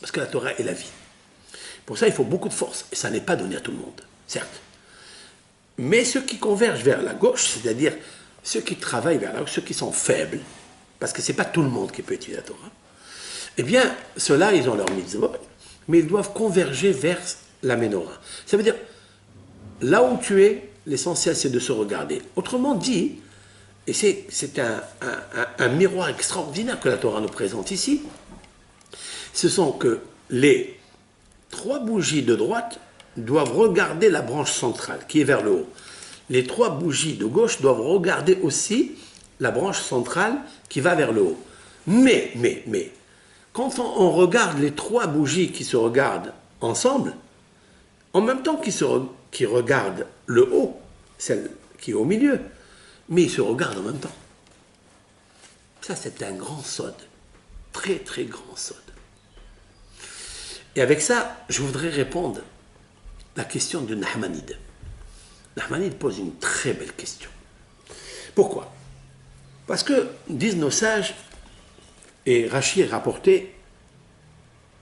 Parce que la Torah est la vie. Pour ça, il faut beaucoup de force. Et ça n'est pas donné à tout le monde, certes. Mais ceux qui convergent vers la gauche, c'est-à-dire ceux qui travaillent vers la gauche, ceux qui sont faibles, parce que ce n'est pas tout le monde qui peut étudier la Torah, eh bien, ceux-là, ils ont leur mitzvot, mais ils doivent converger vers la menorah. Ça veut dire, là où tu es, l'essentiel, c'est de se regarder. Autrement dit, et c'est un miroir extraordinaire que la Torah nous présente ici, ce sont que les 3 bougies de droite doivent regarder la branche centrale qui est vers le haut. Les 3 bougies de gauche doivent regarder aussi la branche centrale qui va vers le haut. Mais, quand on regarde les 3 bougies qui se regardent ensemble, en même temps qu'ils regardent le haut, celle qui est au milieu, mais ils se regardent en même temps. Ça, c'est un grand sod. Très, très grand sod. Et avec ça, je voudrais répondre à la question de Nahmanide. Nahmanide pose une très belle question. Pourquoi? Parce que, disent nos sages, et Rashi est rapporté,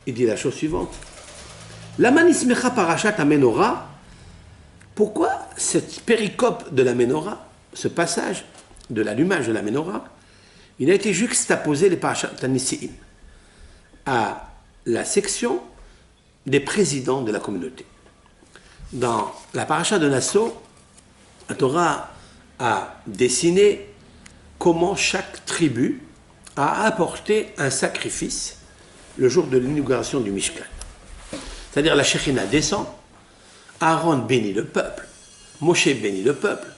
il dit la chose suivante. La manismecha parashat amenora, pourquoi cette péricope de la menorah, ce passage de l'allumage de la menorah, il a été juxtaposé les parashat Nisi'im à la section des présidents de la communauté. Dans la paracha de Nassau, la Torah a dessiné comment chaque tribu a apporté un sacrifice le jour de l'inauguration du Mishkan. C'est-à-dire la Shekhinah descend, Aaron bénit le peuple, Moshe bénit le peuple.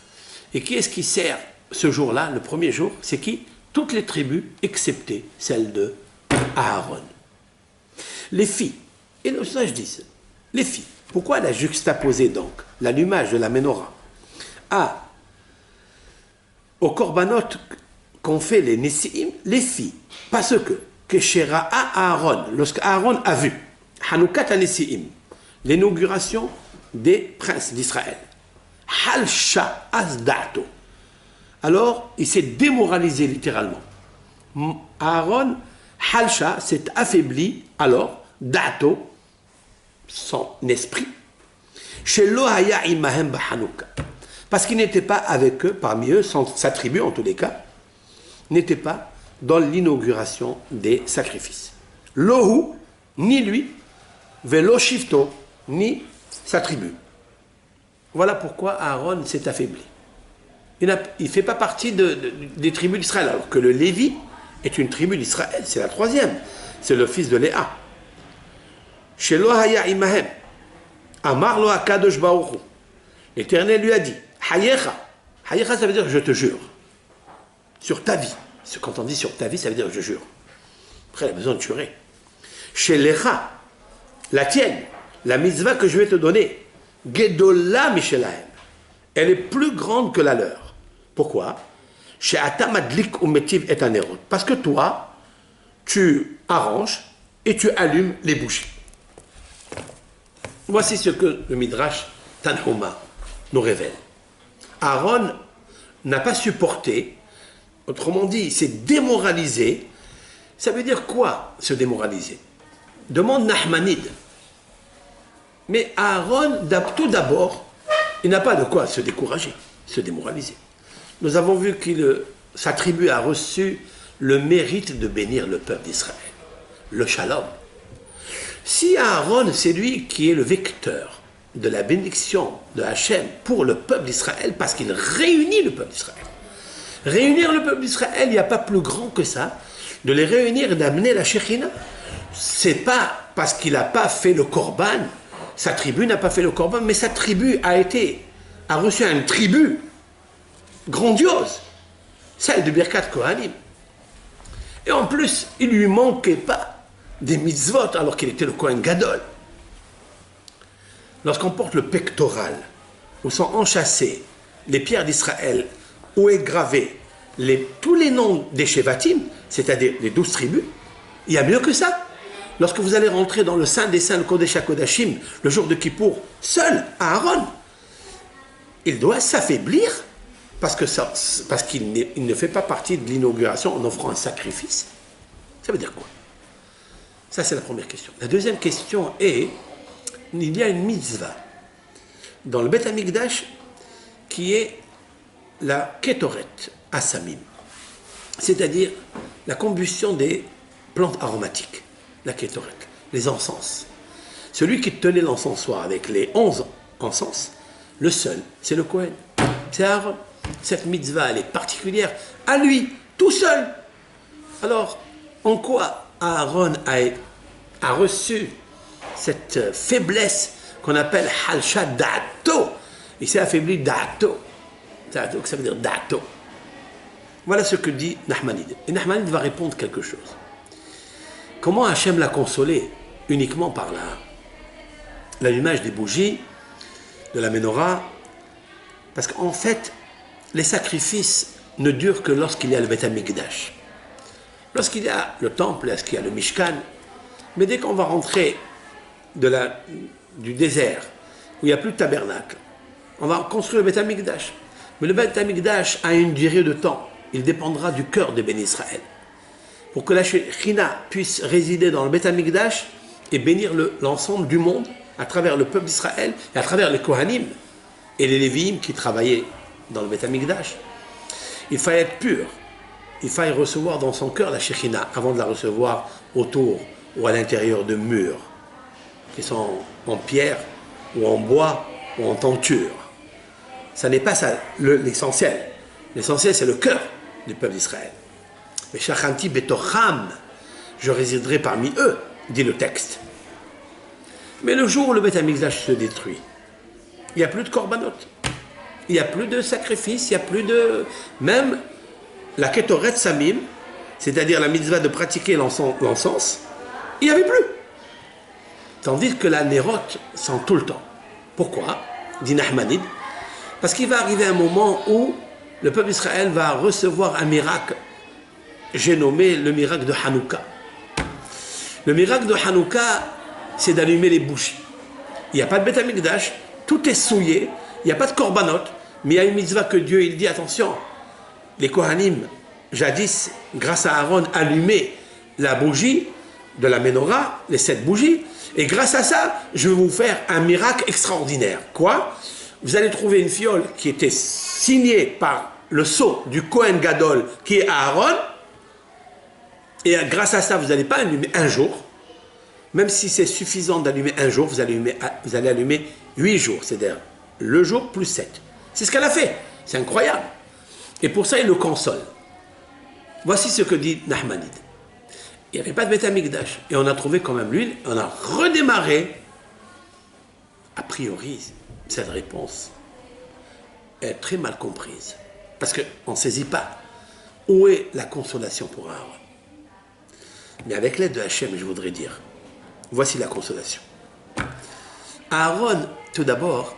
Et qui est-ce qui sert ce jour-là, le premier jour? C'est qui? Toutes les tribus, excepté celle de Aaron. Les filles, et nos sages disent, les filles, pourquoi elle a juxtaposé donc l'allumage de la menorah au korbanot qu'ont fait les Nessi'im, les filles. Parce que Shera'a Aaron, lorsque Aaron a vu Hanoukat Nessi'im, l'inauguration des princes d'Israël, Halsha Asda'to, alors il s'est démoralisé littéralement. Aaron, Halsha, s'est affaibli, alors, Da'to, son esprit, chez Lohaya Imahem Hanouka, parce qu'il n'était pas avec eux, parmi eux, sa tribu en tous les cas, n'était pas dans l'inauguration des sacrifices. Lohu, ni lui, Velo Shifto, ni sa tribu. Voilà pourquoi Aaron s'est affaibli. Il ne fait pas partie des tribus d'Israël, alors que le Lévi est une tribu d'Israël, c'est la troisième, c'est le fils de Léa. Chez Lohaya Imahem, Amar Lo Akadosh Baruch Hu, l'Éternel lui a dit, Hayecha, Hayecha ça veut dire je te jure, sur ta vie. Quand on dit sur ta vie, ça veut dire je jure. Après, il a besoin de jurer. Chez Lecha, la tienne, la mitzvah que je vais te donner, Gedola Mishelahem, elle est plus grande que la leur. Pourquoi? Chez Atamadlik Umetiv et Anerot. Parce que toi, tu arranges et tu allumes les bougies. Voici ce que le Midrash Tanhuma nous révèle. Aaron n'a pas supporté, autrement dit, il s'est démoralisé. Ça veut dire quoi, se démoraliser? Demande Nahmanide. Mais Aaron, tout d'abord, il n'a pas de quoi se décourager, se démoraliser. Nous avons vu que sa tribu a reçu le mérite de bénir le peuple d'Israël, le shalom. Si Aaron, c'est lui qui est le vecteur de la bénédiction de Hachem pour le peuple d'Israël, parce qu'il réunit le peuple d'Israël. Réunir le peuple d'Israël, il n'y a pas plus grand que ça, de les réunir et d'amener la Shekhina. C'est pas parce qu'il n'a pas fait le korban, sa tribu n'a pas fait le korban, mais sa tribu a reçu un tribut grandiose, celle de Birkat Kohanim. Et en plus, il ne lui manquait pas des mitzvot alors qu'il était le Kohen Gadol. Lorsqu'on porte le pectoral, où sont enchâssées les pierres d'Israël, où est gravé tous les noms des Shevatim, c'est-à-dire les 12 tribus, il y a mieux que ça. Lorsque vous allez rentrer dans le Saint des Saints, le Kodesh HaKodashim, le jour de Kippour, seul Aaron, il doit s'affaiblir parce qu'il ne fait pas partie de l'inauguration en offrant un sacrifice. Ça veut dire quoi? Ça, c'est la première question. La deuxième question est, il y a une mitzvah dans le Beth Amikdash qui est la Ketoret Asamim, c'est-à-dire la combustion des plantes aromatiques, la Ketoret, les encens. Celui qui tenait l'encensoir avec les 11 encens, le seul, c'est le Kohen, c'est Aaron. Cette mitzvah, elle est particulière à lui, tout seul. Alors, en quoi Aaron a reçu cette faiblesse qu'on appelle Halsha Da'ato? Il s'est affaibli Da'ato. Ça veut dire Da'ato. Voilà ce que dit Nahmanide. Et Nahmanide va répondre quelque chose. Comment Hachem l'a consolé? Uniquement par l'allumage des bougies, de la menorah. Parce qu'en fait, les sacrifices ne durent que lorsqu'il y a le Beth Amikdash. Lorsqu'il y a le temple, lorsqu'il y a le Mishkan, mais dès qu'on va rentrer du désert, où il n'y a plus de tabernacle, on va construire le Beth Amikdash. Mais le Beth Amikdash a une durée de temps. Il dépendra du cœur de Béni Israël. Pour que la Shekhina puisse résider dans le Beth Amikdash et bénir l'ensemble du monde à travers le peuple d'Israël et à travers les Kohanim et les Lévi'im qui travaillaient dans le Beth Amikdash, il fallait être pur. Il fallait recevoir dans son cœur la Shekhina avant de la recevoir autour ou à l'intérieur de murs qui sont en pierre ou en bois ou en tenture. Ça n'est pas ça l'essentiel. L'essentiel, c'est le cœur du peuple d'Israël. Mais Shachanti Betocham, je résiderai parmi eux, dit le texte. Mais le jour où le Beth Amikdash se détruit, il n'y a plus de korbanot, il n'y a plus de sacrifices, il n'y a plus de... Même la Ketoret Samim, c'est-à-dire la mitzvah de pratiquer l'encens, il n'y avait plus. Tandis que la Nérot sent tout le temps. Pourquoi? Dit Nahmanide. Parce qu'il va arriver un moment où le peuple d'Israël va recevoir un miracle j'ai nommé le miracle de Hanouka. Le miracle de Hanouka, c'est d'allumer les bougies. Il n'y a pas de Beth Amikdash, tout est souillé, il n'y a pas de korbanot, mais il y a une mitzvah que Dieu, il dit, attention, les Kohanim, jadis, grâce à Aaron, allumaient la bougie de la menorah, les 7 bougies, et grâce à ça, je vais vous faire un miracle extraordinaire. Quoi? Vous allez trouver une fiole qui était signée par le sceau du Kohen Gadol, qui est Aaron, et grâce à ça, vous n'allez pas allumer un jour, même si c'est suffisant d'allumer un jour, vous allez allumer 8 jours, c'est-à-dire le jour plus 7. C'est ce qu'elle a fait, c'est incroyable. Et pour ça, il le console. Voici ce que dit Nahmanide. Il n'y avait pas de Beth Amikdash, et on a trouvé quand même l'huile, on a redémarré. A priori, cette réponse est très mal comprise, parce qu'on ne saisit pas où est la consolation pour Aaron. Mais avec l'aide de Hachem, je voudrais dire, voici la consolation. Aaron, tout d'abord,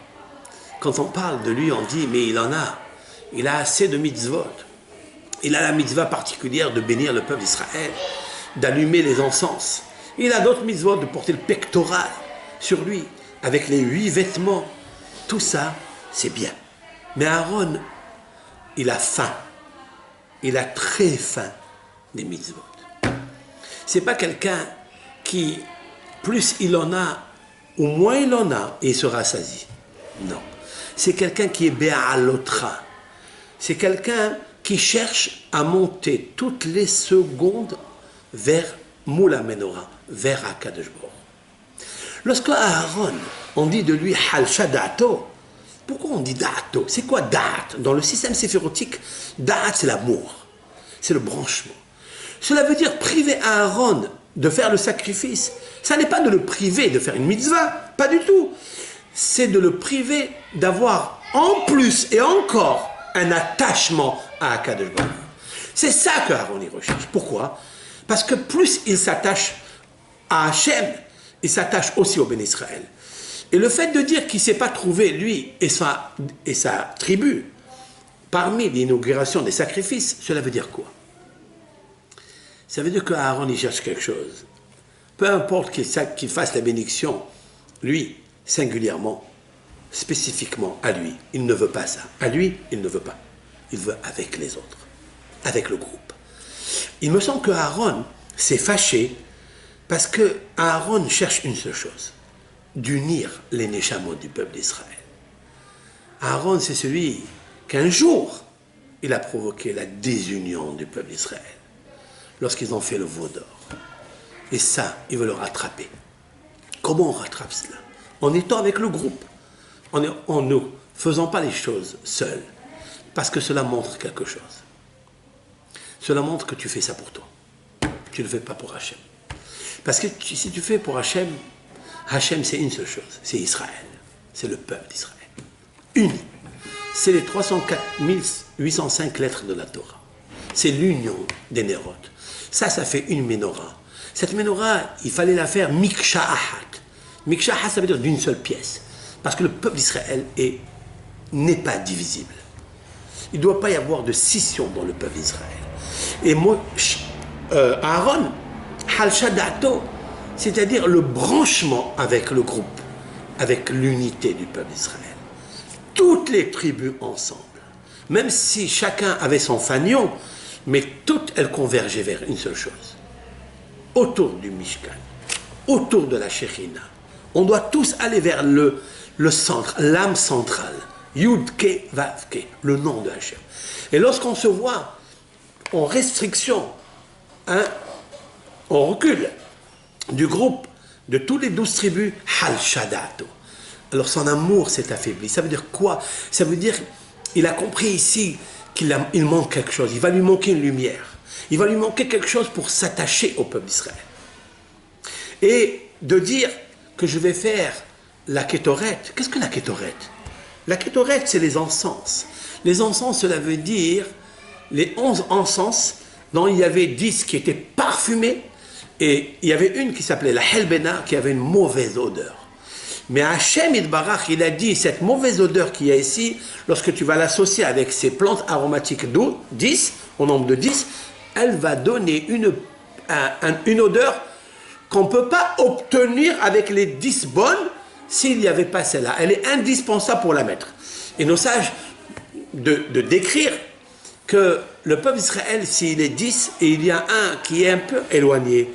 quand on parle de lui, on dit, mais il a assez de mitzvot. Il a la mitzvah particulière de bénir le peuple d'Israël, d'allumer les encens. Il a d'autres mitzvot, de porter le pectoral sur lui, avec les 8 vêtements. Tout ça, c'est bien. Mais Aaron, il a faim. Il a très faim des mitzvot. C'est pas quelqu'un qui, plus il en a, ou moins il en a, et il se rassasie. Non. C'est quelqu'un qui est bé'alotra. C'est quelqu'un qui cherche à monter toutes les secondes vers Moula Menorah, vers Akadosh Baruch. Lorsque Aaron, on dit de lui Halcha Da'ato, pourquoi on dit Da'ato? C'est quoi Da'at? Dans le système séphirotique, Da'at c'est l'amour, c'est le branchement. Cela veut dire priver Aaron de faire le sacrifice. Ça n'est pas de le priver de faire une mitzvah, pas du tout. C'est de le priver d'avoir en plus et encore un attachement à Akadosh Baruch. C'est ça que Aaron y recherche. Pourquoi? Parce que plus il s'attache à Hachem, il s'attache aussi au béni Israël. Et le fait de dire qu'il ne s'est pas trouvé, lui et sa tribu, parmi l'inauguration des sacrifices, cela veut dire quoi? Ça veut dire qu'Aaron il cherche quelque chose. Peu importe qu'il fasse la bénédiction, lui, singulièrement, spécifiquement à lui, il ne veut pas ça. À lui, il ne veut pas. Il veut avec les autres, avec le groupe. Il me semble que Aaron s'est fâché parce que Aaron cherche une seule chose, d'unir les Neshamot du peuple d'Israël. Aaron, c'est celui qu'un jour, il a provoqué la désunion du peuple d'Israël, lorsqu'ils ont fait le veau d'or. Et ça, il veut le rattraper. Comment on rattrape cela? En étant avec le groupe, en ne faisant pas les choses seuls, parce que cela montre quelque chose. Cela montre que tu fais ça pour toi. Tu ne le fais pas pour Hachem. Parce que si tu fais pour Hachem, Hachem c'est une seule chose, c'est Israël. C'est le peuple d'Israël. Uni. C'est les 304 805 lettres de la Torah. C'est l'union des Nérotes. Ça fait une menorah. Cette menorah, il fallait la faire miksha'ahat. Miksha'ahat, ça veut dire d'une seule pièce. Parce que le peuple d'Israël n'est pas divisible. Il ne doit pas y avoir de scission dans le peuple d'Israël. Et Aaron, Halcha Da'ato, c'est-à-dire le branchement avec le groupe, avec l'unité du peuple d'Israël. Toutes les tribus ensemble, même si chacun avait son fanion, mais toutes elles convergeaient vers une seule chose. Autour du Mishkan, autour de la Shekhinah. On doit tous aller vers le centre, l'âme centrale. Yud-Ke, Vav-Ke, le nom de Hachem. Et lorsqu'on se voit en restriction, on recule du groupe de tous les 12 tribus, Halcha Da'ato. Alors son amour s'est affaibli. Ça veut dire quoi? Ça veut dire qu'il a compris ici qu'il manque quelque chose. Il va lui manquer une lumière. Il va lui manquer quelque chose pour s'attacher au peuple d'Israël. Et de dire que je vais faire la Kétoret. Qu'est-ce que la Kétoret? La Kétoret, c'est les encens. Les encens, cela veut dire les 11 encens dont il y avait 10 qui étaient parfumés et il y avait une qui s'appelait la Helbena qui avait une mauvaise odeur. Mais Hachem Yitbarach, il a dit, cette mauvaise odeur qu'il y a ici, lorsque tu vas l'associer avec ces plantes aromatiques 10, au nombre de 10, elle va donner une odeur qu'on ne peut pas obtenir avec les 10 bonnes s'il n'y avait pas celle-là. Elle est indispensable pour la mettre. Et nos sages de décrire que le peuple d'Israël, s'il est 10 et il y a un qui est un peu éloigné,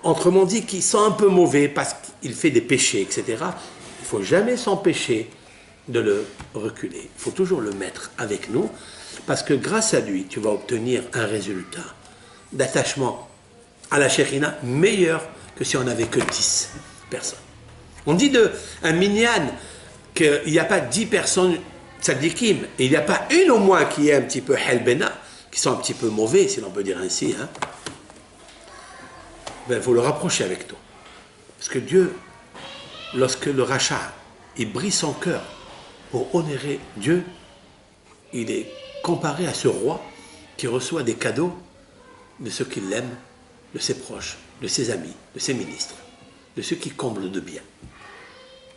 autrement dit, qui sent un peu mauvais parce qu'il fait des péchés, etc., il ne faut jamais s'empêcher de le reculer. Il faut toujours le mettre avec nous parce que grâce à lui, tu vas obtenir un résultat d'attachement à la Shekhinah meilleur que si on n'avait que 10 personnes. On dit d'un minyan qu'il n'y a pas 10 personnes tzadikim, et il n'y a pas une au moins qui est un petit peu helbena, qui sont un petit peu mauvais, si l'on peut dire ainsi. Hein. Ben, il faut le rapprocher avec toi. Parce que Dieu, lorsque le rachat, il brise son cœur pour honorer Dieu, il est comparé à ce roi qui reçoit des cadeaux de ceux qui l'aiment, de ses proches, de ses amis, de ses ministres, de ceux qui comblent de bien.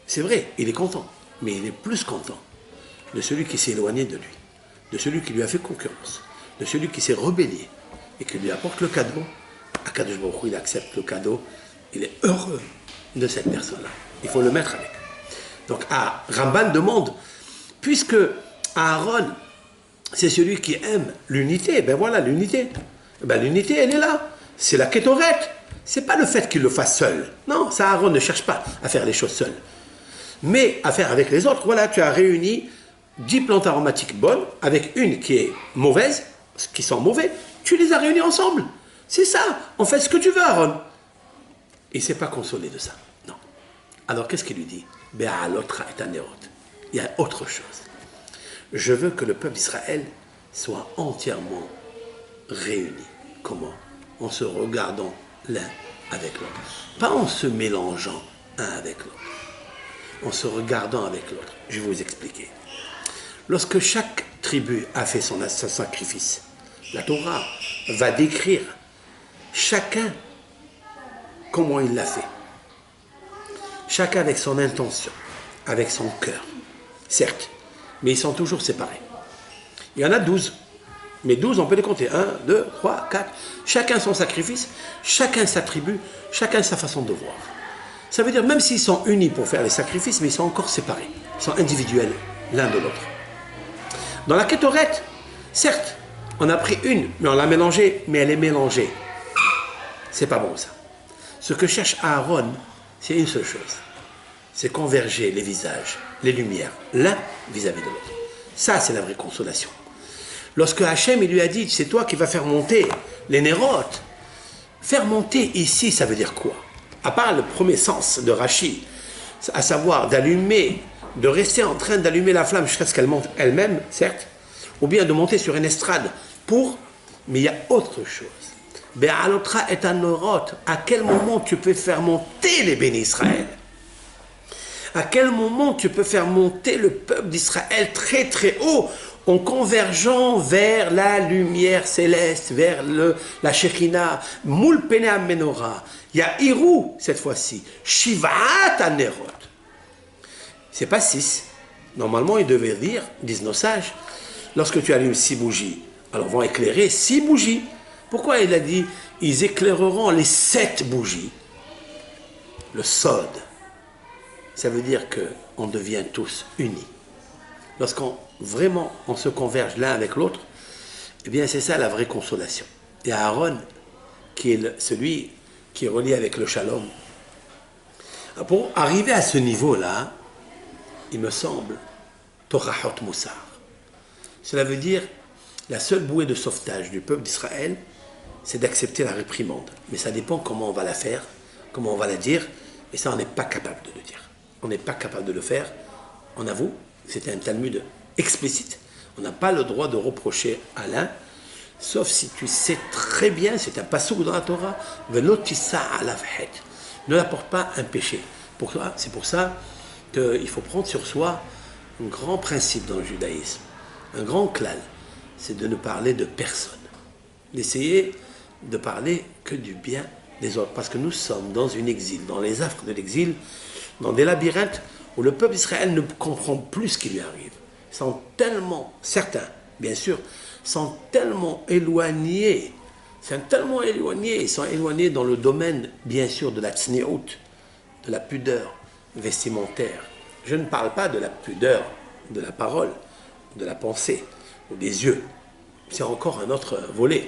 C'est vrai, il est content, mais il est plus content de celui qui s'est éloigné de lui, de celui qui lui a fait concurrence, de celui qui s'est rebellé et qui lui apporte le cadeau. Akadosh Baruch Hu, il accepte le cadeau, il est heureux de cette personne-là. Il faut le mettre avec. Donc, Ramban demande, puisque Aaron, c'est celui qui aime l'unité, ben voilà, l'unité. Ben l'unité, elle est là. C'est la kétoret. C'est pas le fait qu'il le fasse seul. Non, ça, Aaron ne cherche pas à faire les choses seul. Mais à faire avec les autres, voilà, tu as réuni 10 plantes aromatiques bonnes, avec une qui est mauvaise, qui sont mauvais, tu les as réunis ensemble. C'est ça. On fait ce que tu veux, Aaron. Il ne s'est pas consolé de ça. Non. Alors, qu'est-ce qu'il lui dit? Il y a autre chose. Je veux que le peuple d'Israël soit entièrement réuni. Comment? En se regardant l'un avec l'autre. Pas en se mélangeant un avec l'autre. En se regardant avec l'autre. Je vais vous expliquer. Lorsque chaque tribu a fait son sacrifice, la Torah va décrire chacun comment il l'a fait. Chacun avec son intention, avec son cœur. Certes, mais ils sont toujours séparés. Il y en a 12. Mais 12, on peut les compter. 1, 2, 3, 4. Chacun son sacrifice, chacun sa tribu, chacun sa façon de voir. Ça veut dire, même s'ils sont unis pour faire les sacrifices, mais ils sont encore séparés. Ils sont individuels l'un de l'autre. Dans la Kétoret, certes, on a pris une, mais on l'a mélangée, mais elle est mélangée. C'est pas bon ça. Ce que cherche Aaron, c'est une seule chose. C'est converger les visages, les lumières, l'un vis-à-vis de l'autre. Ça, c'est la vraie consolation. Lorsque Hachem, il lui a dit, c'est toi qui vas faire monter les nérotes. Faire monter ici, ça veut dire quoi? À part le premier sens de Rachi, à savoir d'allumer, de rester en train d'allumer la flamme jusqu'à ce qu'elle monte elle-même, certes, ou bien de monter sur une estrade pour... Mais il y a autre chose. Be'alotra et anorot. À quel moment tu peux faire monter les bénis Israël? À quel moment tu peux faire monter le peuple d'Israël très très haut en convergeant vers la lumière céleste, vers la Shekhina, Moul Pene Menorah. Il y a Hirou cette fois-ci, Shivat Anerot. C'est pas 6. Normalement, il devait dire, disent nos sages, lorsque tu allumes 6 bougies, alors vont éclairer 6 bougies. Pourquoi il a dit, ils éclaireront les 7 bougies? Le sod, ça veut dire qu'on devient tous unis. Lorsqu'on vraiment on se converge l'un avec l'autre, eh bien c'est ça la vraie consolation. Et Aaron, qui est celui qui est relié avec le shalom, pour arriver à ce niveau-là, il me semble, Torahot Moussar. Cela veut dire, la seule bouée de sauvetage du peuple d'Israël, c'est d'accepter la réprimande. Mais ça dépend comment on va la faire, comment on va la dire, et ça on n'est pas capable de le dire. On n'est pas capable de le faire, on avoue, c'était un Talmud explicite. On n'a pas le droit de reprocher à l'un, sauf si tu sais très bien, c'est un passouk dans la Torah, ne l'apporte pas un péché. C'est pour ça qu'il faut prendre sur soi un grand principe dans le judaïsme, un grand klal, c'est de ne parler de personne, d'essayer de parler que du bien des autres, parce que nous sommes dans une exil, dans les affres de l'exil, dans des labyrinthes où le peuple d'Israël ne comprend plus ce qui lui arrive. Ils sont tellement, certains, bien sûr, sont tellement éloignés C'est tellement éloigné, ils sont éloignés dans le domaine, bien sûr, de la tsniout, de la pudeur vestimentaire. Je ne parle pas de la pudeur de la parole, de la pensée, ou des yeux. C'est encore un autre volet.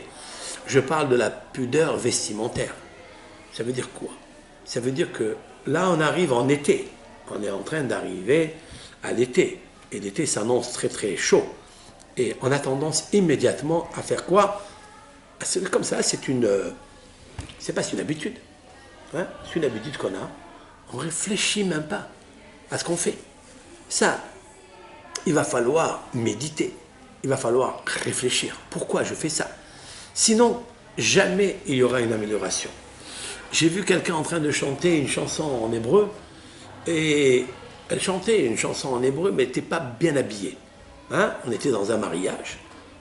Je parle de la pudeur vestimentaire. Ça veut dire quoi? Ça veut dire que là, on arrive en été. On est en train d'arriver à l'été. Et l'été s'annonce très très chaud. Et on a tendance immédiatement à faire quoi? C'est comme ça, c'est pas une habitude. Hein? C'est une habitude qu'on a. On ne réfléchit même pas à ce qu'on fait. Ça, il va falloir méditer. Il va falloir réfléchir. Pourquoi je fais ça? Sinon, jamais il y aura une amélioration. J'ai vu quelqu'un en train de chanter une chanson en hébreu, et elle chantait une chanson en hébreu, mais elle n'était pas bien habillée. Hein? On était dans un mariage,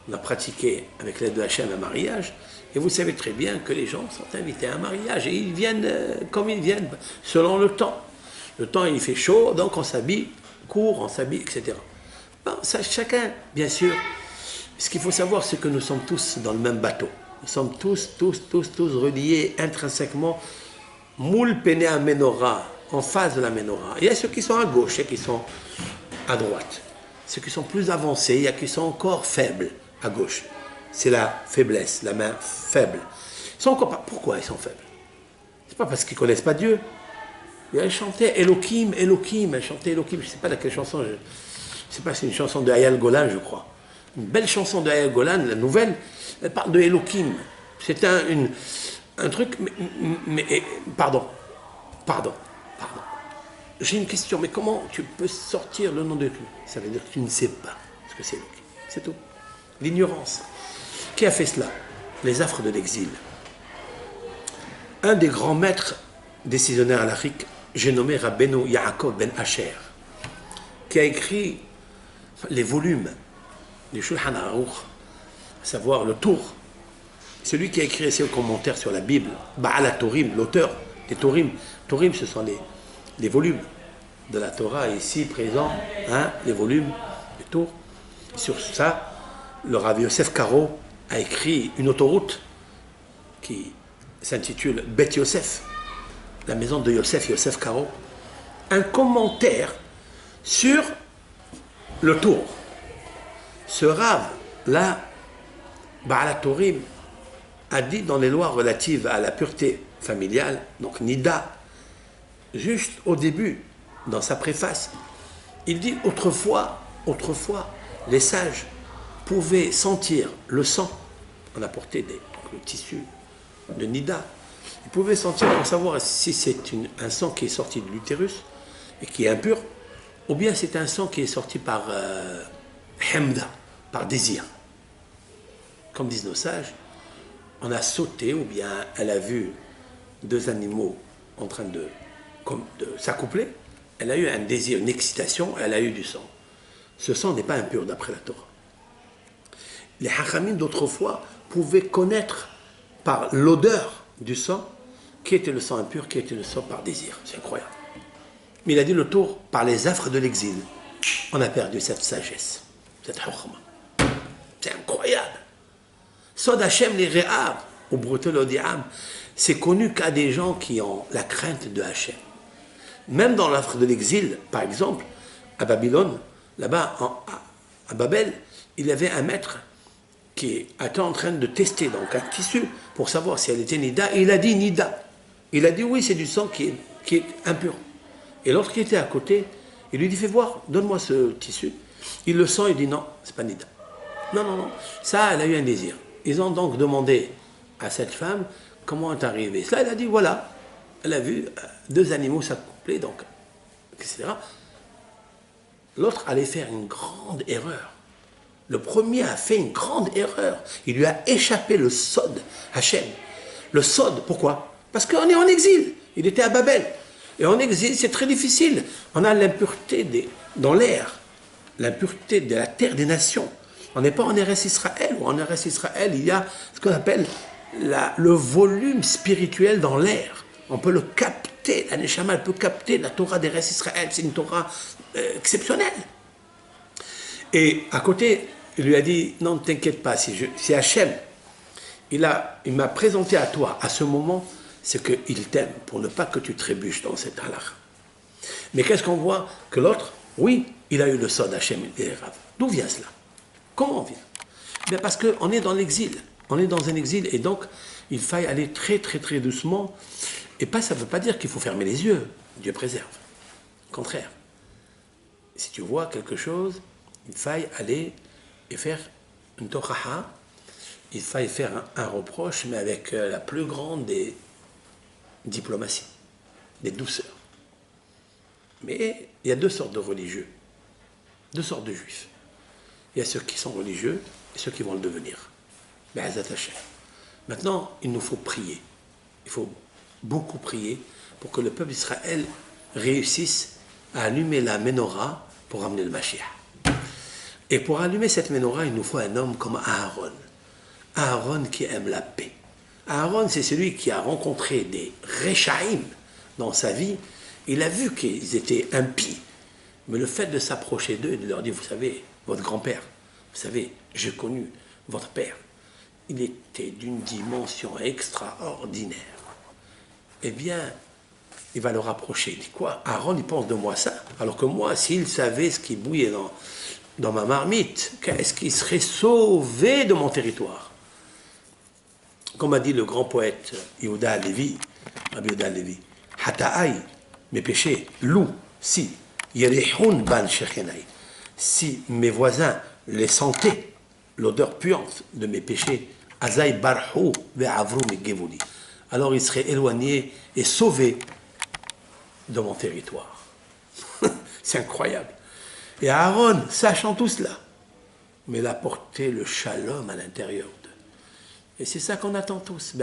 on a pratiqué avec l'aide de Hachem un mariage, et vous savez très bien que les gens sont invités à un mariage, et ils viennent comme ils viennent, selon le temps. Le temps, il fait chaud, donc on s'habille court, on s'habille, etc. Bon, ça, chacun, bien sûr, ce qu'il faut savoir, c'est que nous sommes tous dans le même bateau. Nous sommes tous reliés intrinsèquement, moule péné à Ménorah, en face de la Ménorah. Il y a ceux qui sont à gauche et qui sont à droite. Ceux qui sont plus avancés, il y a qui sont encore faibles à gauche. C'est la faiblesse, la main faible. Ils sont encore pas. Pourquoi ils sont faibles? C'est pas parce qu'ils ne connaissent pas Dieu. Elle chantait Elohim, Elohim, elle chantait Elohim, je ne sais pas laquelle chanson, je ne sais pas, c'est une chanson de Hayal Golan, je crois. Une belle chanson de Hayal Golan, la nouvelle, elle parle de Elohim. C'est un truc, pardon. J'ai une question, mais comment tu peux sortir le nom de Dieu? Ça veut dire que tu ne sais pas ce que c'est Elohim. C'est tout. L'ignorance. Qui a fait cela? Les affres de l'exil. Un des grands maîtres décisionnaires à l'Afrique, j'ai nommé Rabbeinu Yaakov ben Asher, qui a écrit les volumes du Shulchan Aruch, à savoir le Tour. Celui qui a écrit ses commentaires sur la Bible, Baal HaTorim, l'auteur des Torim. Torim, ce sont les volumes de la Torah ici présents, hein, les volumes du Tour. Sur ça, le Rav Yosef Karo a écrit une autoroute qui s'intitule Bet Yosef, la maison de Yosef Karo, un commentaire sur le Tour. Ce Rav, là, Baal HaTorim, a dit dans les lois relatives à la pureté familiale, donc Nida, juste au début, dans sa préface, il dit autrefois, les sages pouvaient sentir le sang, on apportait le tissu de Nida, ils pouvaient sentir pour savoir si c'est un sang qui est sorti de l'utérus et qui est impur, ou bien c'est un sang qui est sorti par Hemda, par désir. Comme disent nos sages, on a sauté, ou bien elle a vu deux animaux en train de s'accoupler, elle a eu un désir, une excitation, elle a eu du sang. Ce sang n'est pas impur d'après la Torah. Les Hachamim d'autrefois pouvaient connaître par l'odeur du sang qui était le sang impur, qui était le sang par désir. C'est incroyable. Mais il a dit le tour par les affres de l'exil. On a perdu cette sagesse, cette chokhma. C'est incroyable. Sod Hashem les Re'ab, au Brutel Odiam, c'est connu qu'à des gens qui ont la crainte de Hashem. Même dans l'affre de l'exil, par exemple, à Babylone, là-bas, à Babel, il y avait un maître qui était en train de tester donc un tissu pour savoir si elle était Nida, et il a dit Nida. Il a dit oui, c'est du sang qui est impur. Et l'autre qui était à côté, il lui dit fais voir, donne-moi ce tissu. Il le sent, il dit non, c'est pas Nida. Non, ça, elle a eu un désir. Ils ont donc demandé à cette femme comment est arrivé. Cela, elle a dit voilà, elle a vu deux animaux s'accoupler, donc, etc. L'autre allait faire une grande erreur. Le premier a fait une grande erreur. Il lui a échappé le sod, Hachem. Le sod, pourquoi? Parce qu'on est en exil. Il était à Babel. Et en exil, c'est très difficile. On a l'impureté dans l'air, l'impureté de la terre des nations. On n'est pas en RS Israël, ou en RS Israël, il y a ce qu'on appelle le volume spirituel dans l'air. On peut le capter, la Neshama, elle peut capter la Torah des RS Israël. C'est une Torah exceptionnelle. Et à côté, il lui a dit, non, ne t'inquiète pas, si Hachem, il m'a présenté à toi, à ce moment, c'est qu'il t'aime pour ne pas que tu trébuches dans cette halakha. Mais qu'est-ce qu'on voit? Que l'autre, oui, il a eu le sod Hachem et Rav. D'où vient cela? Comment on vient? Bien parce qu'on est dans l'exil. On est dans un exil et donc il faille aller très très très doucement. Et pas, ça ne veut pas dire qu'il faut fermer les yeux. Dieu préserve. Au contraire. Si tu vois quelque chose, il faille aller et faire une tochaha. Il faille faire un reproche, mais avec la plus grande des diplomaties, des douceurs. Mais il y a deux sortes de religieux, deux sortes de juifs. Il y a ceux qui sont religieux et ceux qui vont le devenir. Maintenant, il nous faut prier. Il faut beaucoup prier pour que le peuple d'Israël réussisse à allumer la menorah pour amener le Mashiach. Et pour allumer cette menorah, il nous faut un homme comme Aaron. Aaron qui aime la paix. Aaron, c'est celui qui a rencontré des Rechaïm dans sa vie. Il a vu qu'ils étaient impies. Mais le fait de s'approcher d'eux et de leur dire, vous savez, votre grand-père, vous savez, j'ai connu votre père, il était d'une dimension extraordinaire. Eh bien, il va le rapprocher. Il dit quoi? Aaron, il pense de moi ça. Alors que moi, s'il savait ce qui bouillait dans ma marmite, qu'est-ce qu'il serait sauvé de mon territoire? Comme a dit le grand poète Yehuda Halevi, Rabbi Yehuda Halevi, Hata'ai, mes péchés, loup, si, Yerihun ban shechenai, si mes voisins les sentaient, l'odeur puante de mes péchés, Azai barhu ve'avru megevuli, alors ils seraient éloignés et sauvés de mon territoire. C'est incroyable. Et Aaron, sachant tout cela, mais il a porté le shalom à l'intérieur d'eux. Et c'est ça qu'on attend tous,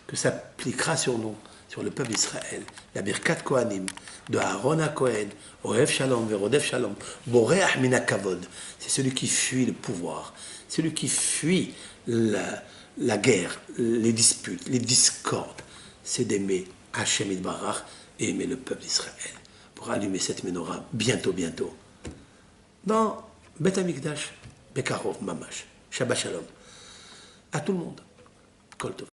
que ça appliquera sur nous, sur le peuple d'Israël. La Birkat Kohanim, de Aaron à Kohen, Ohev Shalom, Verodef Shalom, Boreach Mina Kavod, c'est celui qui fuit le pouvoir, celui qui fuit la guerre, les disputes, les discordes. C'est d'aimer Hashem Itbarach et aimer le peuple d'Israël pour allumer cette menorah bientôt, bientôt. Dans Bet HaMikdash, Bekarov Mamash, Shabbat Shalom. À tout le monde. Kol Tov.